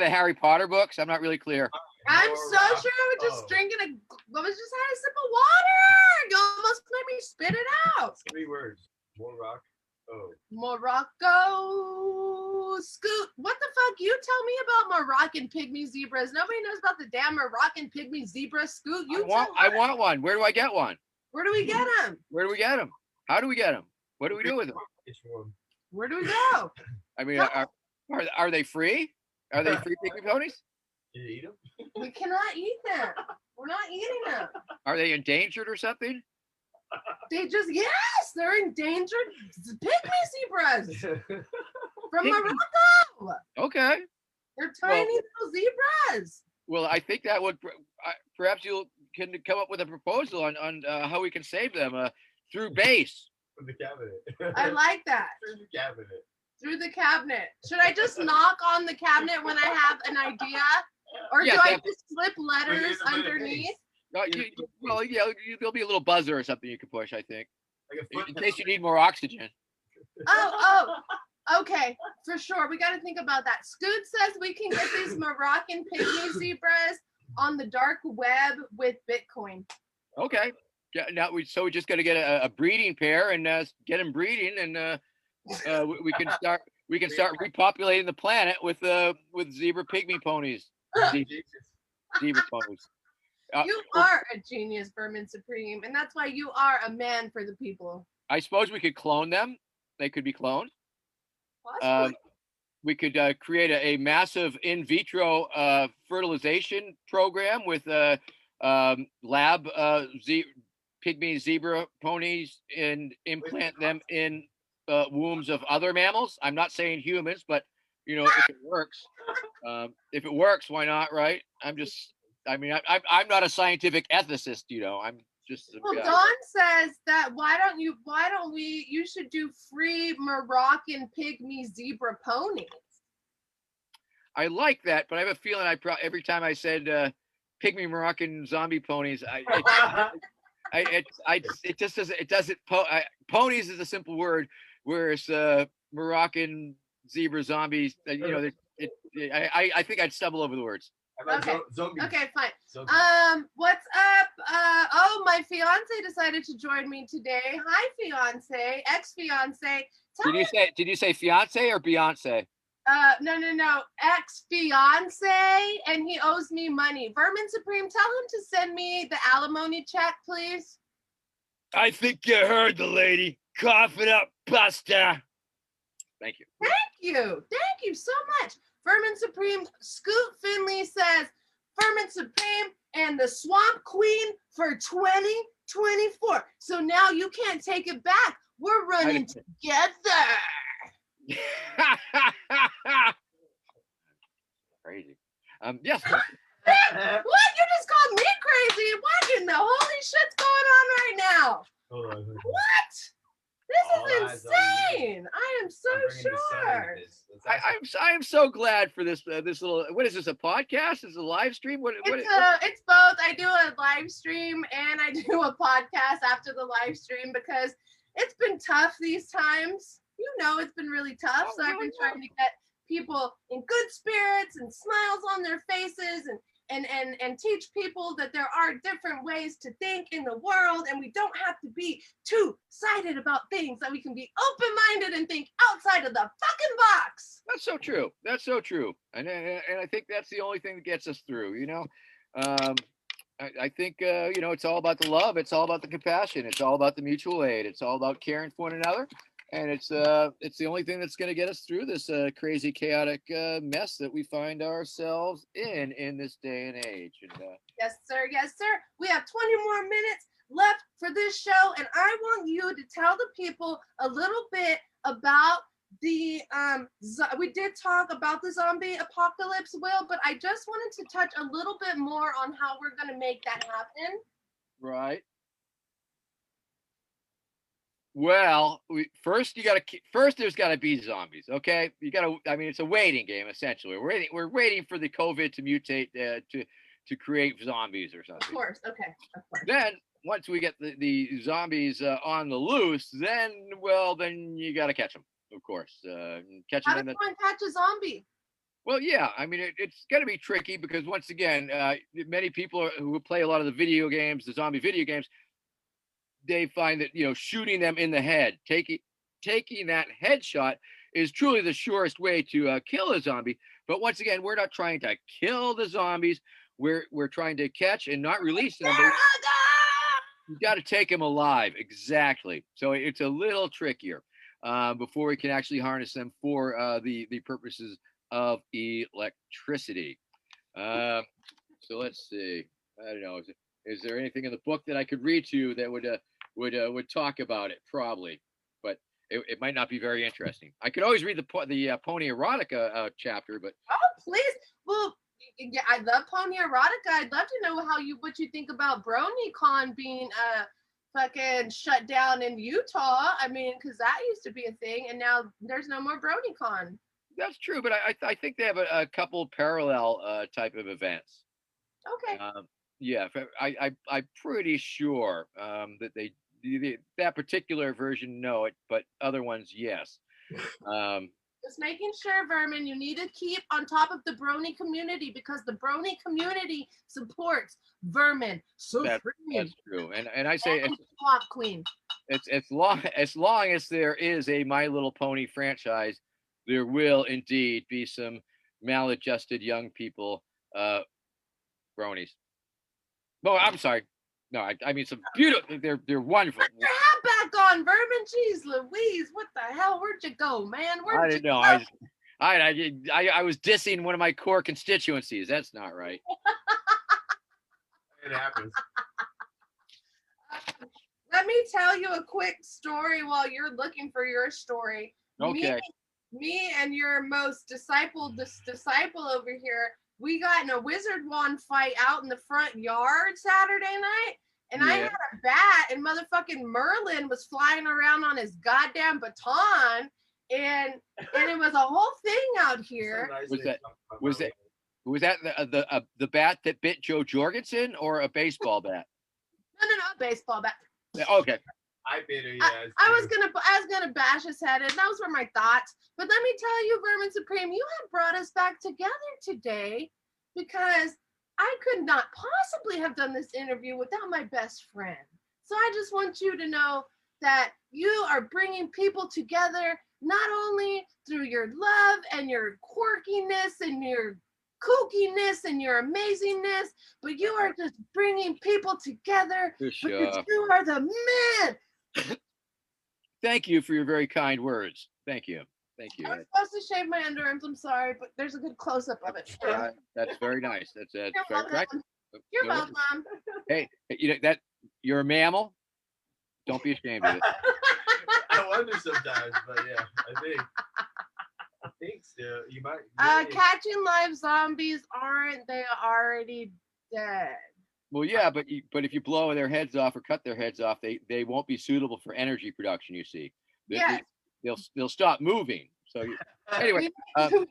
the Harry Potter books? I'm not really clear. I'm so sure I was just drinking I was just had a sip of water. You almost made me spit it out. 3 words. Morocco. Morocco. Scoot. What the fuck? You tell me about Moroccan pygmy zebras. Nobody knows about the damn Moroccan pygmy zebra. Scoot. I want one. Where do I get one? Where do we get them? Where do we get them? How do we get them? What do we do with them? Where do we go? I mean, are they free? Are they free pygmy ponies? Can you eat them? We cannot eat them. We're not eating them. Are they endangered or something? They're endangered pygmy zebras from Morocco. Okay. They're tiny little zebras. Well, I think that would perhaps you can come up with a proposal on how we can save them through base. From the cabinet. I like that. Through the cabinet. Should I just knock on the cabinet when I have an idea? Or do I just slip letters underneath? There'll be a little buzzer or something you can push, I think. Like in case you need more oxygen. Okay, for sure. We got to think about that. Scoot says we can get these Moroccan pygmy zebras on the dark web with Bitcoin. Okay. Yeah, we just got to get a breeding pair and get them breeding, and we can start repopulating the planet with zebra pygmy ponies. Zebra ponies. You are a genius, Vermin Supreme, and that's why you are a man for the people. I suppose we could clone them. They could be cloned. Possibly. We could create a massive in vitro fertilization program with lab pygmy zebra ponies and implant them in wombs of other mammals. I'm not saying humans, but if it works, why not, right? I'm not a scientific ethicist, I'm just well, Dawn says that you should do free Moroccan pygmy zebra ponies. I like that, but I have a feeling every time I said pygmy Moroccan zombie ponies, it just doesn't. Ponies is a simple word, whereas Moroccan zebra zombies, I think I'd stumble over the words. Okay. Okay, fine. What's up? My fiance decided to join me today. Hi, fiance, ex-fiance. Did you say fiance or Beyonce? No, ex-fiance, and he owes me money. Vermin Supreme, tell him to send me the alimony check, please. I think you heard the lady. Cough it up, Buster. Thank you. Thank you so much. Vermin Supreme, Scoot Finley says, Vermin Supreme and the Swamp Queen for 2024. So now you can't take it back. We're running together. Crazy. Yes. What? You just called me crazy? What in the holy shit's going on right now? What? This is insane. I am so sure. I am so glad for this this little. What is this? A podcast? Is it a live stream? It's both. I do a live stream and I do a podcast after the live stream because it's been tough these times. You know, it's been really tough. So I've been trying to get people in good spirits and smiles on their faces and teach people that there are different ways to think in the world and we don't have to be two-sided about things, that we can be open-minded and think outside of the fucking box. That's so true. That's so true. And I think that's the only thing that gets us through, you know. I think, you know, it's all about the love. It's all about the compassion. It's all about the mutual aid. It's all about caring for one another. And it's the only thing that's going to get us through this crazy, chaotic mess that we find ourselves in this day and age. And, yes, sir. Yes, sir. We have 20 more minutes left for this show, and I want you to tell the people a little bit about the we did talk about the zombie apocalypse, Will, but I just wanted to touch a little bit more on how we're going to make that happen. Right. Well, first there's got to be zombies. Okay, you got to. I mean, it's a waiting game essentially. We're waiting for the COVID to mutate to create zombies or something. Of course. Okay. Of course. Then once we get the zombies on the loose, then you got to catch them. Of course, catch them. How does one catch a zombie? Well, yeah, I mean, it's going to be tricky because once again, many people who play a lot of the video games, the zombie video games, they find that, you know, shooting them in the head, taking that headshot is truly the surest way to kill a zombie. But once again, we're not trying to kill the zombies. We're trying to catch and not release them. You got to take them alive. Exactly. So it's a little trickier before we can actually harness them for the purposes of electricity. So let's see. I don't know. Is there anything in the book that I could read to you that would talk about it? Probably, but it might not be very interesting. I could always read the Pony Erotica chapter, but please. Well, yeah, I love Pony Erotica. I'd love to know what you think about BronyCon being fucking shut down in Utah. I mean, because that used to be a thing, and now there's no more BronyCon. That's true, but I think they have a couple parallel type of events. Okay. Yeah, I'm pretty sure that that particular version know it, but other ones, yes. Just making sure, Vermin, you need to keep on top of the Brony community because the Brony community supports Vermin Supreme. That's true, and I say Swamp Queen. It's as long as there is a My Little Pony franchise, there will indeed be some maladjusted young people, bronies. Well, I'm sorry. No, I mean some beautiful. They're wonderful. Put your hat back on, Vermin. Jeez Louise, what the hell? Where'd you go, man? I didn't know. I was dissing one of my core constituencies. That's not right. It happens. Let me tell you a quick story while you're looking for your story. Okay. Me and your most disciple over here, we got in a wizard wand fight out in the front yard Saturday night, and I had a bat, and motherfucking Merlin was flying around on his goddamn baton, and it was a whole thing out here. Was that the bat that bit Joe Jorgensen or a baseball bat? No, a baseball bat. Okay. I bit her, yeah. I was gonna bash his head, and those were my thoughts. But let me tell you, Vermin Supreme, you have brought us back together today because I could not possibly have done this interview without my best friend. So I just want you to know that you are bringing people together not only through your love and your quirkiness and your kookiness and your amazingness, but you are just bringing people together because you are the man. Thank you for your very kind words. Thank you. Thank you. I was supposed to shave my underarms. I'm sorry, but there's a good close up of it. That's very nice. That's You're very welcome. practical. You're No worries. welcome. Hey, that you're a mammal. Don't be ashamed of it. I wonder sometimes, but yeah, I think so. You might. Catching live zombies, aren't they already dead? Well, yeah, but if you blow their heads off or cut their heads off, they won't be suitable for energy production. You see, Yes. they'll stop moving. So anyway, I'm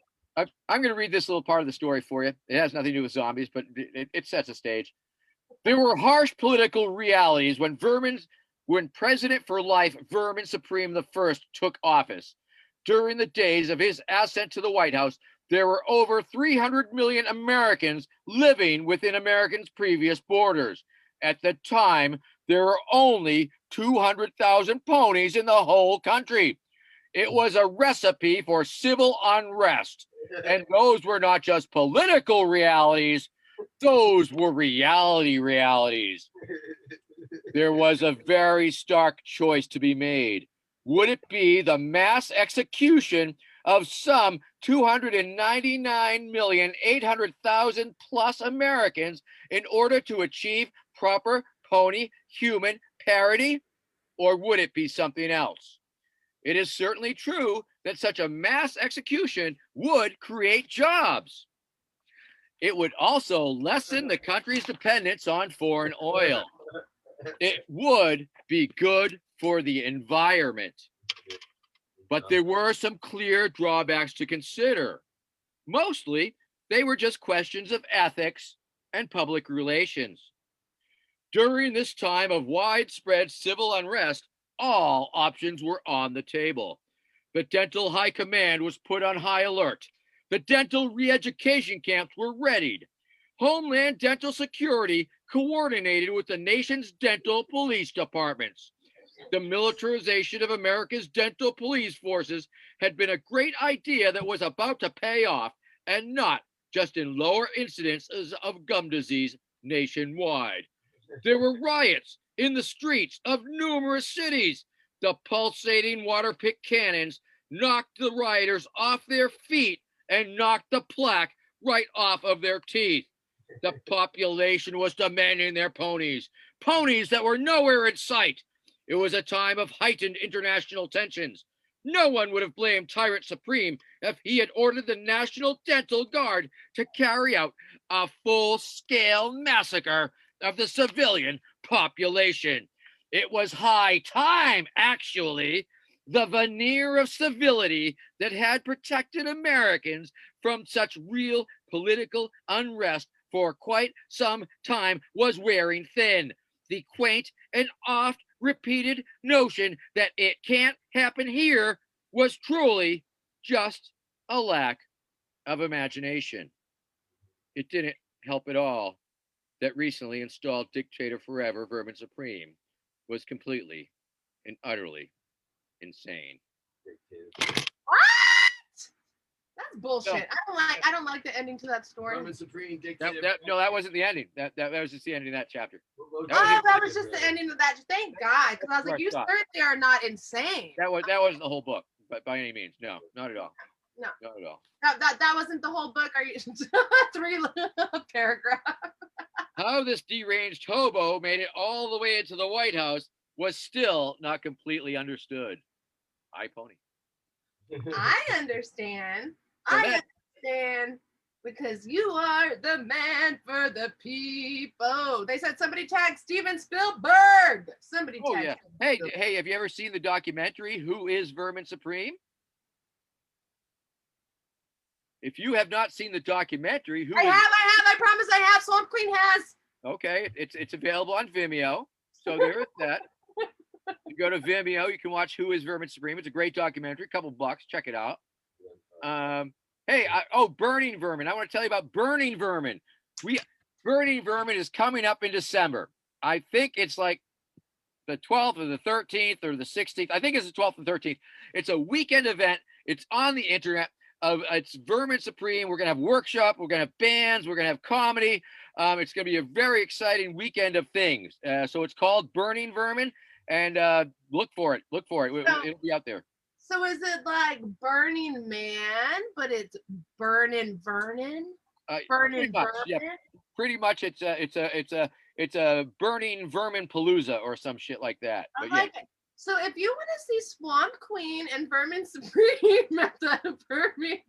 going to read this little part of the story for you. It has nothing to do with zombies, but it sets a stage. There were harsh political realities when President for Life Vermin Supreme I took office. During the days of his ascent to the White House, there were over 300 million Americans living within Americans' previous borders. At the time, there were only 200,000 ponies in the whole country. It was a recipe for civil unrest. And those were not just political realities, those were realities. There was a very stark choice to be made. Would it be the mass execution of some 299,800,000 plus Americans in order to achieve proper pony-human parity? Or would it be something else? It is certainly true that such a mass execution would create jobs. It would also lessen the country's dependence on foreign oil. It would be good for the environment. But there were some clear drawbacks to consider. Mostly, they were just questions of ethics and public relations. During this time of widespread civil unrest, all options were on the table. The dental high command was put on high alert. The dental re-education camps were readied. Homeland Dental Security coordinated with the nation's dental police departments. The militarization of America's dental police forces had been a great idea that was about to pay off, and not just in lower incidences of gum disease nationwide. There were riots in the streets of numerous cities. The pulsating water pick cannons knocked the rioters off their feet and knocked the plaque right off of their teeth. The population was demanding their ponies that were nowhere in sight. It was a time of heightened international tensions. No one would have blamed Tyrant Supreme if he had ordered the National Dental Guard to carry out a full-scale massacre of the civilian population. It was high time, actually. The veneer of civility that had protected Americans from such real political unrest for quite some time was wearing thin. The quaint and oft repeated notion that it can't happen here was truly just a lack of imagination. It didn't help at all that recently installed dictator forever, Vermin Supreme, was completely and utterly insane. What? That's bullshit. I don't like the ending to that story. Vermin Supreme dictator. No, that wasn't the ending. That was just the ending of that chapter. That was just the ending of that. Thank God, because I was like, you certainly are not insane. That wasn't the whole book, but by any means, no, not at all. No, not at all. That wasn't the whole book. Are you 3 paragraph? How this deranged hobo made it all the way into the White House was still not completely understood. I pony. I understand. I understand because you are the man for the people. They said somebody tagged Steven Spielberg. Somebody tagged. Yeah. Hey, have you ever seen the documentary Who is Vermin Supreme? If you have not seen the documentary, I promise I have. Swamp Queen has. Okay, it's available on Vimeo. So there is that. You go to Vimeo, you can watch Who is Vermin Supreme. It's a great documentary, a couple bucks. Check it out. Burning Vermin. I want to tell you about Burning Vermin. Burning Vermin is coming up in December. I think it's like the 12th or the 13th or the 16th. I think it's the 12th and 13th. It's a weekend event. It's on the internet. It's Vermin Supreme. We're going to have workshop. We're going to have bands. We're going to have comedy. It's going to be a very exciting weekend of things. So it's called Burning Vermin, and look for it. It'll be out there. So is it like Burning Man, but it's Burning Vernon? Burning much, yeah. Vermin? Pretty much, it's a burning vermin palooza or some shit like that. I But yeah, like it. So if you want to see Swamp Queen and Vermin Supreme at the Burning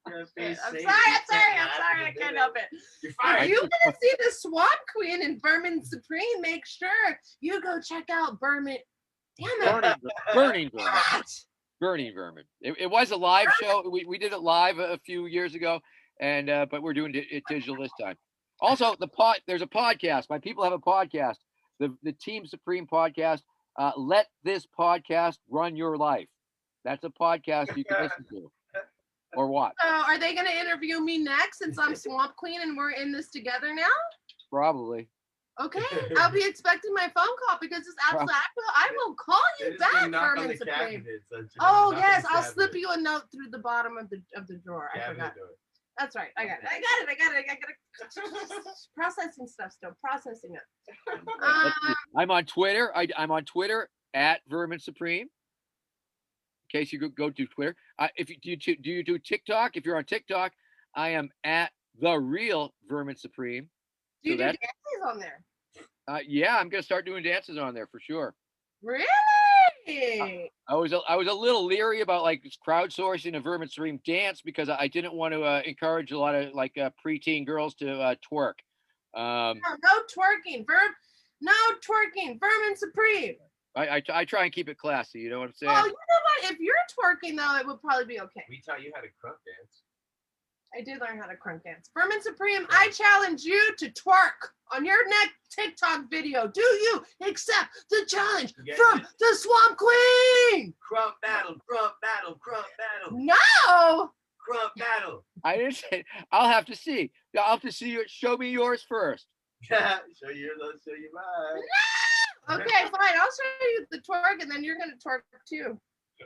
I'm sorry, I can't help it. You're If fired. you want to see the Swamp Queen and Vermin Supreme, make sure you go check out Vermin. Damn it. burning vermin. What? Burning Vermin. It was a live show. We did it live a few years ago, and but we're doing it digital this time. Also, there's a podcast. My people have a podcast. The Team Supreme podcast. Let this podcast run your life. That's a podcast you can listen to or watch. So are they going to interview me next since I'm Swamp Queen and we're in this together now? Probably. Okay, I'll be expecting my phone call because it's absolutely. I will call you back, Vermin Supreme. Oh yes, I'll slip you a note through the bottom of the drawer. I forgot. That's right. I got it. Processing stuff still. Processing it. I'm on Twitter. I'm on Twitter at Vermin Supreme. In case you go to Twitter. If you do you do TikTok? If you're on TikTok, I am at the real Vermin Supreme. Do you do dances on there? Yeah, I'm gonna start doing dances on there for sure. Really? I was a little leery about like crowdsourcing a Vermin Supreme dance because I didn't want to encourage a lot of like preteen girls to twerk. No twerking, no twerking, Vermin Supreme. I try and keep it classy. You know what I'm saying? Oh, you know what? If you're twerking though, it would probably be okay. We taught you how to crunk dance. I did learn how to crunk dance. Vermin Supreme, I challenge you to twerk on your next TikTok video. Do you accept the challenge from the Swamp Queen? Crunk battle, crunk battle, crunk battle. No! Crunk battle. I didn't say. I'll have to see. I'll have to see you. Show me yours first. Show you yours, I'll show you mine. No! Okay, fine. I'll show you the twerk, and then you're gonna twerk too.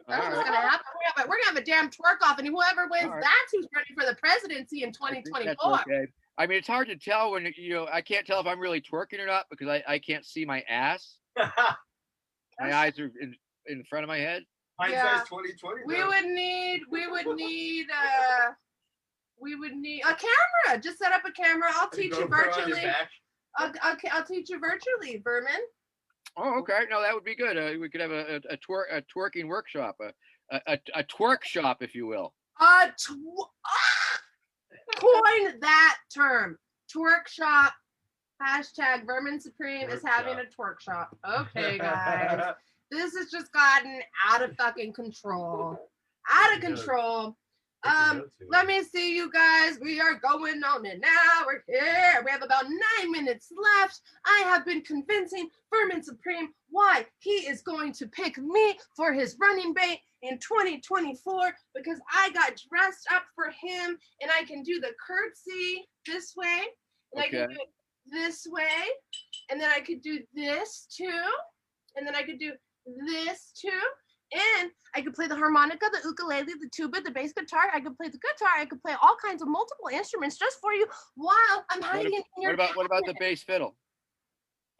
That's what's gonna happen. We're gonna have a damn twerk off, and whoever wins, that's who's running for the presidency in 2024. Okay. I mean, it's hard to tell when I can't tell if I'm really twerking or not because I can't see my ass. My eyes are in front of my head. Hindsight's 2020. We would need a camera. Just set up a camera. I'll teach you virtually. I'll teach you virtually, Vermin. Oh, okay. No, that would be good. We could have a twerking workshop, a twerk shop, if you will. Coin that term. Twerk shop. Hashtag Vermin Supreme is having a twerk shop. Okay, guys. This has just gotten out of fucking control. Out of control. Let me see, you guys. We are going on and now. We're here. We have about 9 minutes left. I have been convincing Vermin Supreme why he is going to pick me for his running mate in 2024 because I got dressed up for him and I can do the curtsy this way and I can do it this way and then I could do this too and then I could do this too. And I could play the harmonica, the ukulele, the tuba, the bass guitar. I could play the guitar. I could play all kinds of multiple instruments just for you while I'm hiding in your What about the bass fiddle?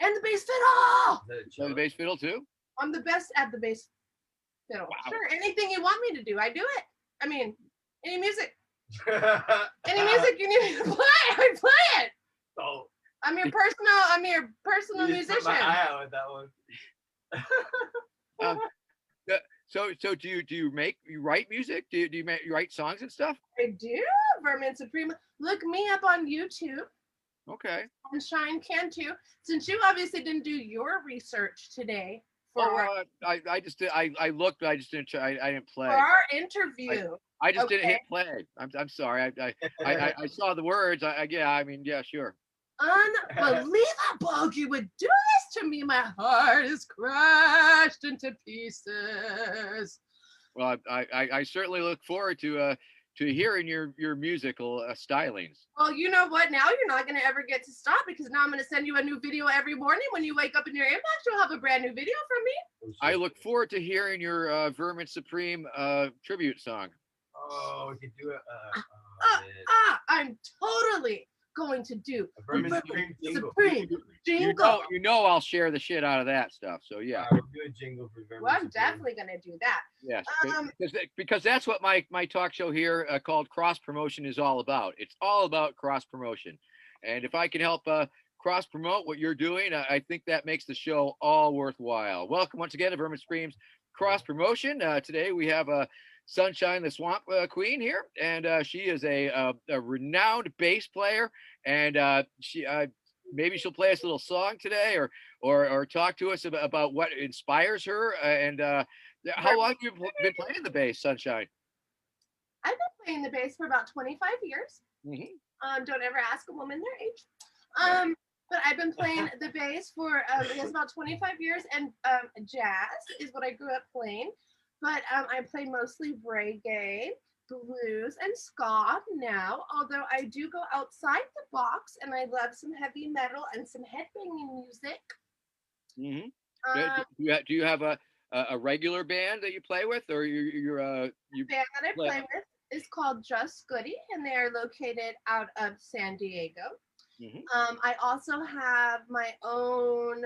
And the bass fiddle! The bass fiddle too? I'm the best at the bass fiddle. Wow. Sure, anything you want me to do, I do it. I mean, any music. Any music you need me to play, I play it. Oh. I'm your personal musician. Put my eye out with that one. So do you write music? Do you write songs and stuff? I do, Vermin Supreme. Look me up on YouTube. Okay. Sunshine can too. Since you obviously didn't do your research today I just did. I looked. I just didn't. I didn't play. For our interview. I just didn't hit play. I'm sorry. I saw the words. Yeah, sure. Unbelievable! You would do this to me. My heart is crushed into pieces. Well, I certainly look forward to hearing your musical stylings. Well, you know what? Now you're not going to ever get to stop because now I'm going to send you a new video every morning. When you wake up in your inbox, you'll have a brand new video from me. I look forward to hearing your Vermin Supreme tribute song. Oh, we could do it. I'm totally going to do A Vermin the Supreme jingle. Supreme jingle. You know I'll share the shit out of that stuff. So yeah. We'll do a jingle for Vermin Well, I'm Supreme. definitely gonna do that. Yes, Um, because that's what my talk show here called Cross Promotion is all about. It's all about cross promotion, and if I can help cross promote what you're doing, I think that makes the show all worthwhile. Welcome once again to Vermin Supreme's Cross Promotion. Today we have Sunshine the Swamp Queen here, and she is a renowned bass player, and she maybe she'll play us a little song today, or talk to us about what inspires her, and how long have you been playing the bass, Sunshine? I've been playing the bass for about 25 years. Mm-hmm. Don't ever ask a woman their age. But I've been playing the bass for it's about 25 years, and jazz is what I grew up playing. But I play mostly reggae, blues, and ska now. Although I do go outside the box, and I love some heavy metal and some headbanging music. Mm-hmm. Do you have a regular band that you play with, or you're The band that I play with is called Just Goody, and they are located out of San Diego. Mm-hmm. I also have my own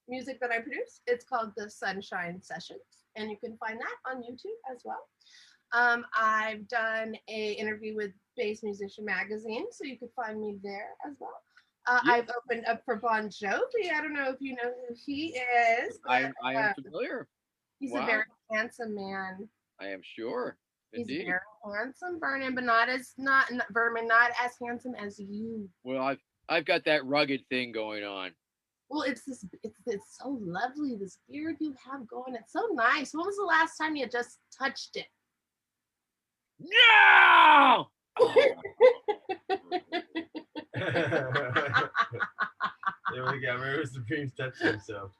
music that I produce. It's called the Sunshine Sessions, and you can find that on YouTube as well. I've done a interview with Bass Musician Magazine, so you can find me there as well. I've opened up for Bon Jovi. I don't know if you know who he is. But, I am familiar. He's a very handsome man. I am sure. Indeed. He's very handsome, Vermin, but Vermin, not as handsome as you. Well, I've got that rugged thing going on. Well, it's so lovely, this beard you have going. It's so nice. When was the last time you just touched it? No! There we go. Vermin Supreme's touching himself.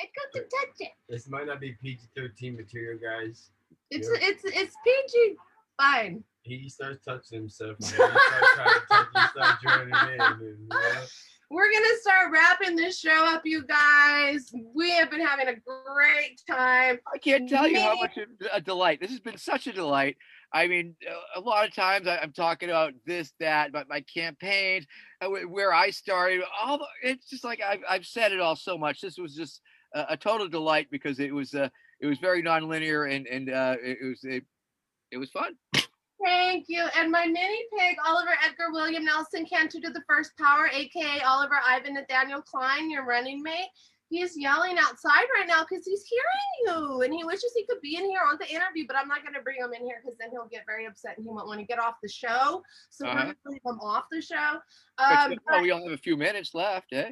I got to touch it. This might not be PG-13 material, guys. It's PG. Fine. He starts touching himself. And then you start joining in. And, We're gonna start wrapping this show up, you guys. We have been having a great time. I can't tell you how much a delight. This has been such a delight. I mean, a lot of times I'm talking about this, that, but my campaigns, where I started. It's just like I've said it all so much. This was just a total delight because it was very nonlinear and it was fun. Thank you. And my mini pig, Oliver Edgar William Nelson Cantu to the First Power, aka Oliver Ivan Nathaniel Klein, your running mate. He's yelling outside right now because he's hearing you, and he wishes he could be in here on the interview, but I'm not going to bring him in here because then he'll get very upset and he won't want to get off the show. So we're going to leave him off the show. We only have a few minutes left, eh?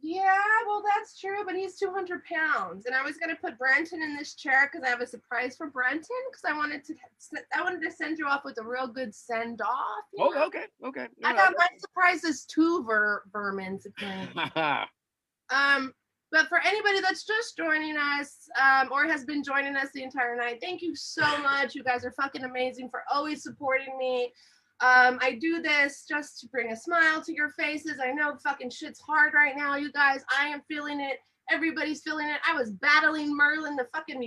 Yeah, well, that's true, but he's 200 pounds, and I was going to put Brenton in this chair because I have a surprise for Brenton because I wanted to send you off with a real good send off. Oh, okay. I got my surprises too, Vermin Supreme. But for anybody that's just joining us, or has been joining us the entire night, thank you so much. You guys are fucking amazing for always supporting me. I do this just to bring a smile to your faces. I know fucking shit's hard right now, you guys. I am feeling it. Everybody's feeling it. I was battling Merlin, the fucking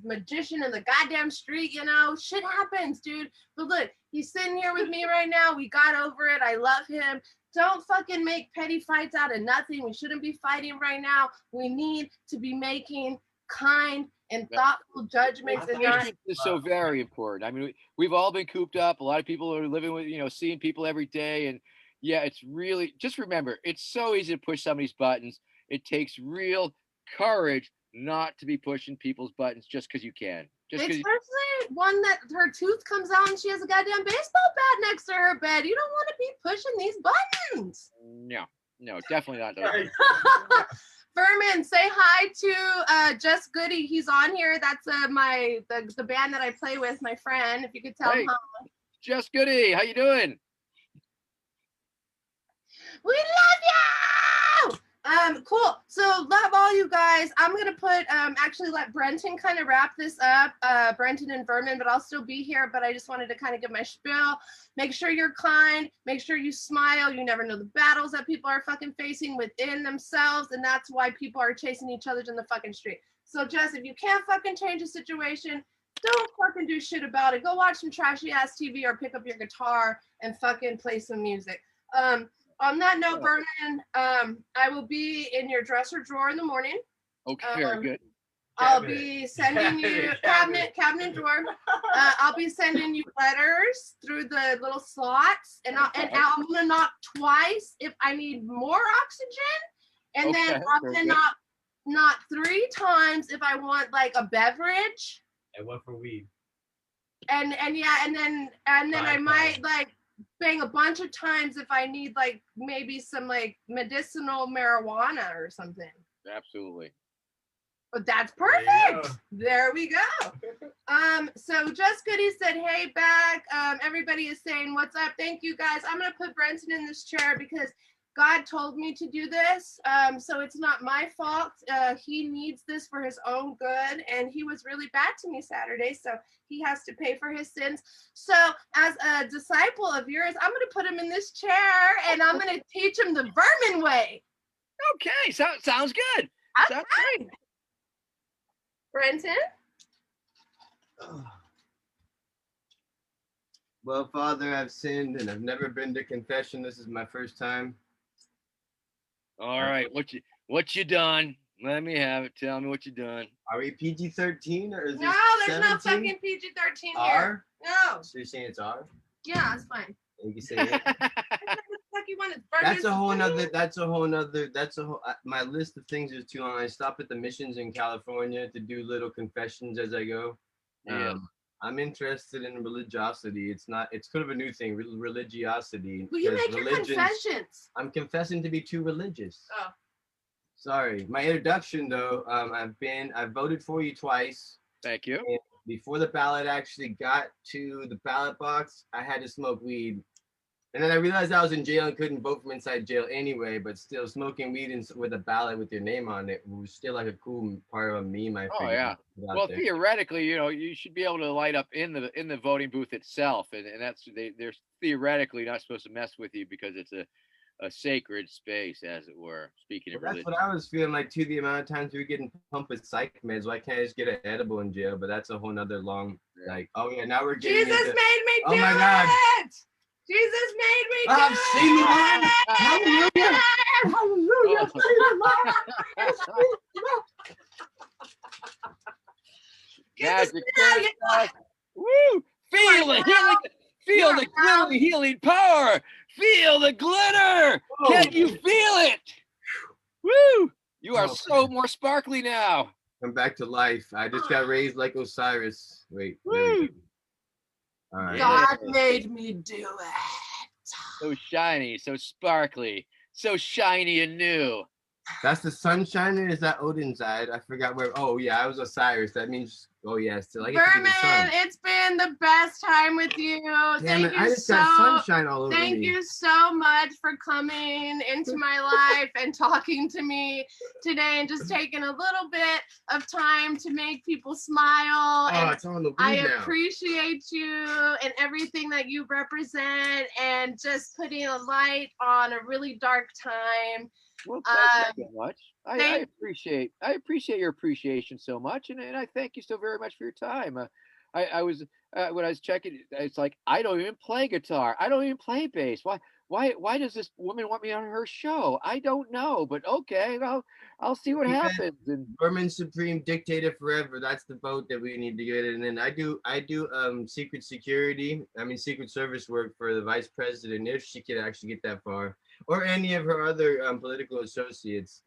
magician in the goddamn street, you know? Shit happens, dude. But look, he's sitting here with me right now. We got over it. I love him. Don't fucking make petty fights out of nothing. We shouldn't be fighting right now. We need to be making kind and thoughtful judgments. Patience is so very important. I mean, we've all been cooped up. A lot of people are living with, seeing people every day. And yeah, it's really, just remember, it's so easy to push somebody's buttons. It takes real courage not to be pushing people's buttons just because you can. Especially one that her tooth comes out and she has a goddamn baseball bat next to her bed. You don't want to be pushing these buttons. No, definitely not. Vermin, say hi to Just Goody. He's on here. That's the band that I play with, my friend. If you could tell him hi. Just Goody, how you doing? We love you! Cool. So love all you guys. I'm gonna actually let Brenton kind of wrap this up. Brenton and Vermin, but I'll still be here. But I just wanted to kind of give my spiel. Make sure you're kind. Make sure you smile. You never know the battles that people are fucking facing within themselves, and that's why people are chasing each other in the fucking street. So just if you can't fucking change the situation, don't fucking do shit about it. Go watch some trashy ass TV or pick up your guitar and fucking play some music. On that note, Vermin, I will be in your dresser drawer in the morning. Okay, very good. I'll be sending you cabinet drawer. I'll be sending you letters through the little slots, and I'm gonna knock twice if I need more oxygen, and then I'm gonna knock 3 times if I want like a beverage. And one for weed. And then I might like bang a bunch of times if I need like maybe some like medicinal marijuana or something. Absolutely. But that's perfect. There we go. So Just Goody said, hey, back. Everybody is saying, what's up? Thank you, guys. I'm going to put Brenton in this chair because God told me to do this. So it's not my fault. He needs this for his own good. And he was really bad to me Saturday. So he has to pay for his sins. So as a disciple of yours, I'm going to put him in this chair and I'm going to teach him the Vermin way. Okay. Sounds good. Sounds great. Brenton? Well, Father, I've sinned and I've never been to confession. This is my first time. All right. What you done? Let me have it. Tell me what you done. Are we PG-13 or is this No, there's 17? no fucking PG-13 here. R? No. So you're saying it's R? Yeah, it's fine. You can say it. That's a whole my list of things is too long. I stop at the missions in California to do little confessions as I go. Yeah. I'm interested in religiosity. It's kind of a new thing, religiosity. Well, you make your confessions. I'm confessing to be too religious. Oh. Sorry. My introduction though, I've voted for you twice. Thank you. And before the ballot actually got to the ballot box, I had to smoke weed. And then I realized I was in jail and couldn't vote from inside jail anyway, but still smoking weed with a ballot with your name on it was still like a cool part of a meme. I figured. Oh yeah. Well, theoretically, you should be able to light up in the voting booth itself, and that's they're theoretically not supposed to mess with you because it's a sacred space, as it were. Speaking of religion. That's what I was feeling like too. The amount of times we were getting pumped with psych meds, why can't I just get an edible in jail? But that's a whole nother long like. Oh yeah, now we're getting. Jesus made me do it. Oh my God. Jesus made me do I've seen the Lord. Hallelujah. Hallelujah. Magic. Woo! Feel the healing. Feel the glittering healing power. Feel the glitter. Whoa. Can you feel it? Woo! You are so more sparkly now. I'm back to life. I just got raised like Osiris. Wait. Woo! All right. God made me do it. So shiny, so sparkly, so shiny and new. That's the sunshine, or is that Odin's side? I forgot where. Oh yeah, I was Osiris. That means still I get to be the sun. Vermin, it's been the best time with you. Damn it, I just got sunshine all over me. Thank you so much for coming into my life and talking to me today and just taking a little bit of time to make people smile. Oh, it's on the weed now. Appreciate you and everything that you represent and just putting a light on a really dark time. Well, thank you so much. I appreciate your appreciation so much, and I thank you so very much for your time. I was when I was checking, it's like I don't even play guitar. I don't even play bass. Why does this woman want me on her show? I don't know, but okay, I'll see what happens. And Vermin Supreme, dictator forever. That's the vote that we need to get. And then I do secret service work for the vice president if she could actually get that far, or any of her other political associates.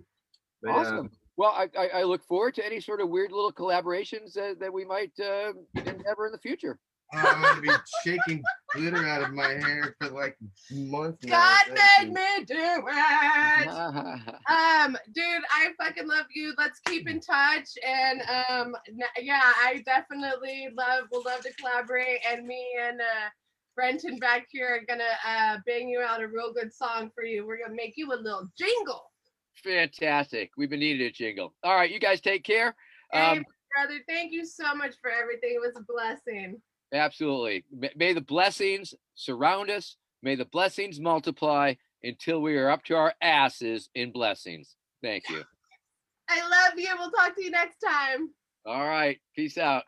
But, awesome. Well, I look forward to any sort of weird little collaborations that we might endeavor in the future. I'm gonna be shaking glitter out of my hair for like months now. God made me do it. Dude, I fucking love you. Let's keep in touch. And yeah, I definitely will love to collaborate. And me and Brenton back here are gonna bang you out a real good song for you. We're gonna make you a little jingle. Fantastic. We've been needing a jingle. All right, you guys take care. Hey, brother, thank you so much for everything. It was a blessing. Absolutely. May the blessings surround us. May the blessings multiply until we are up to our asses in blessings. Thank you. I love you. We'll talk to you next time. All right. Peace out.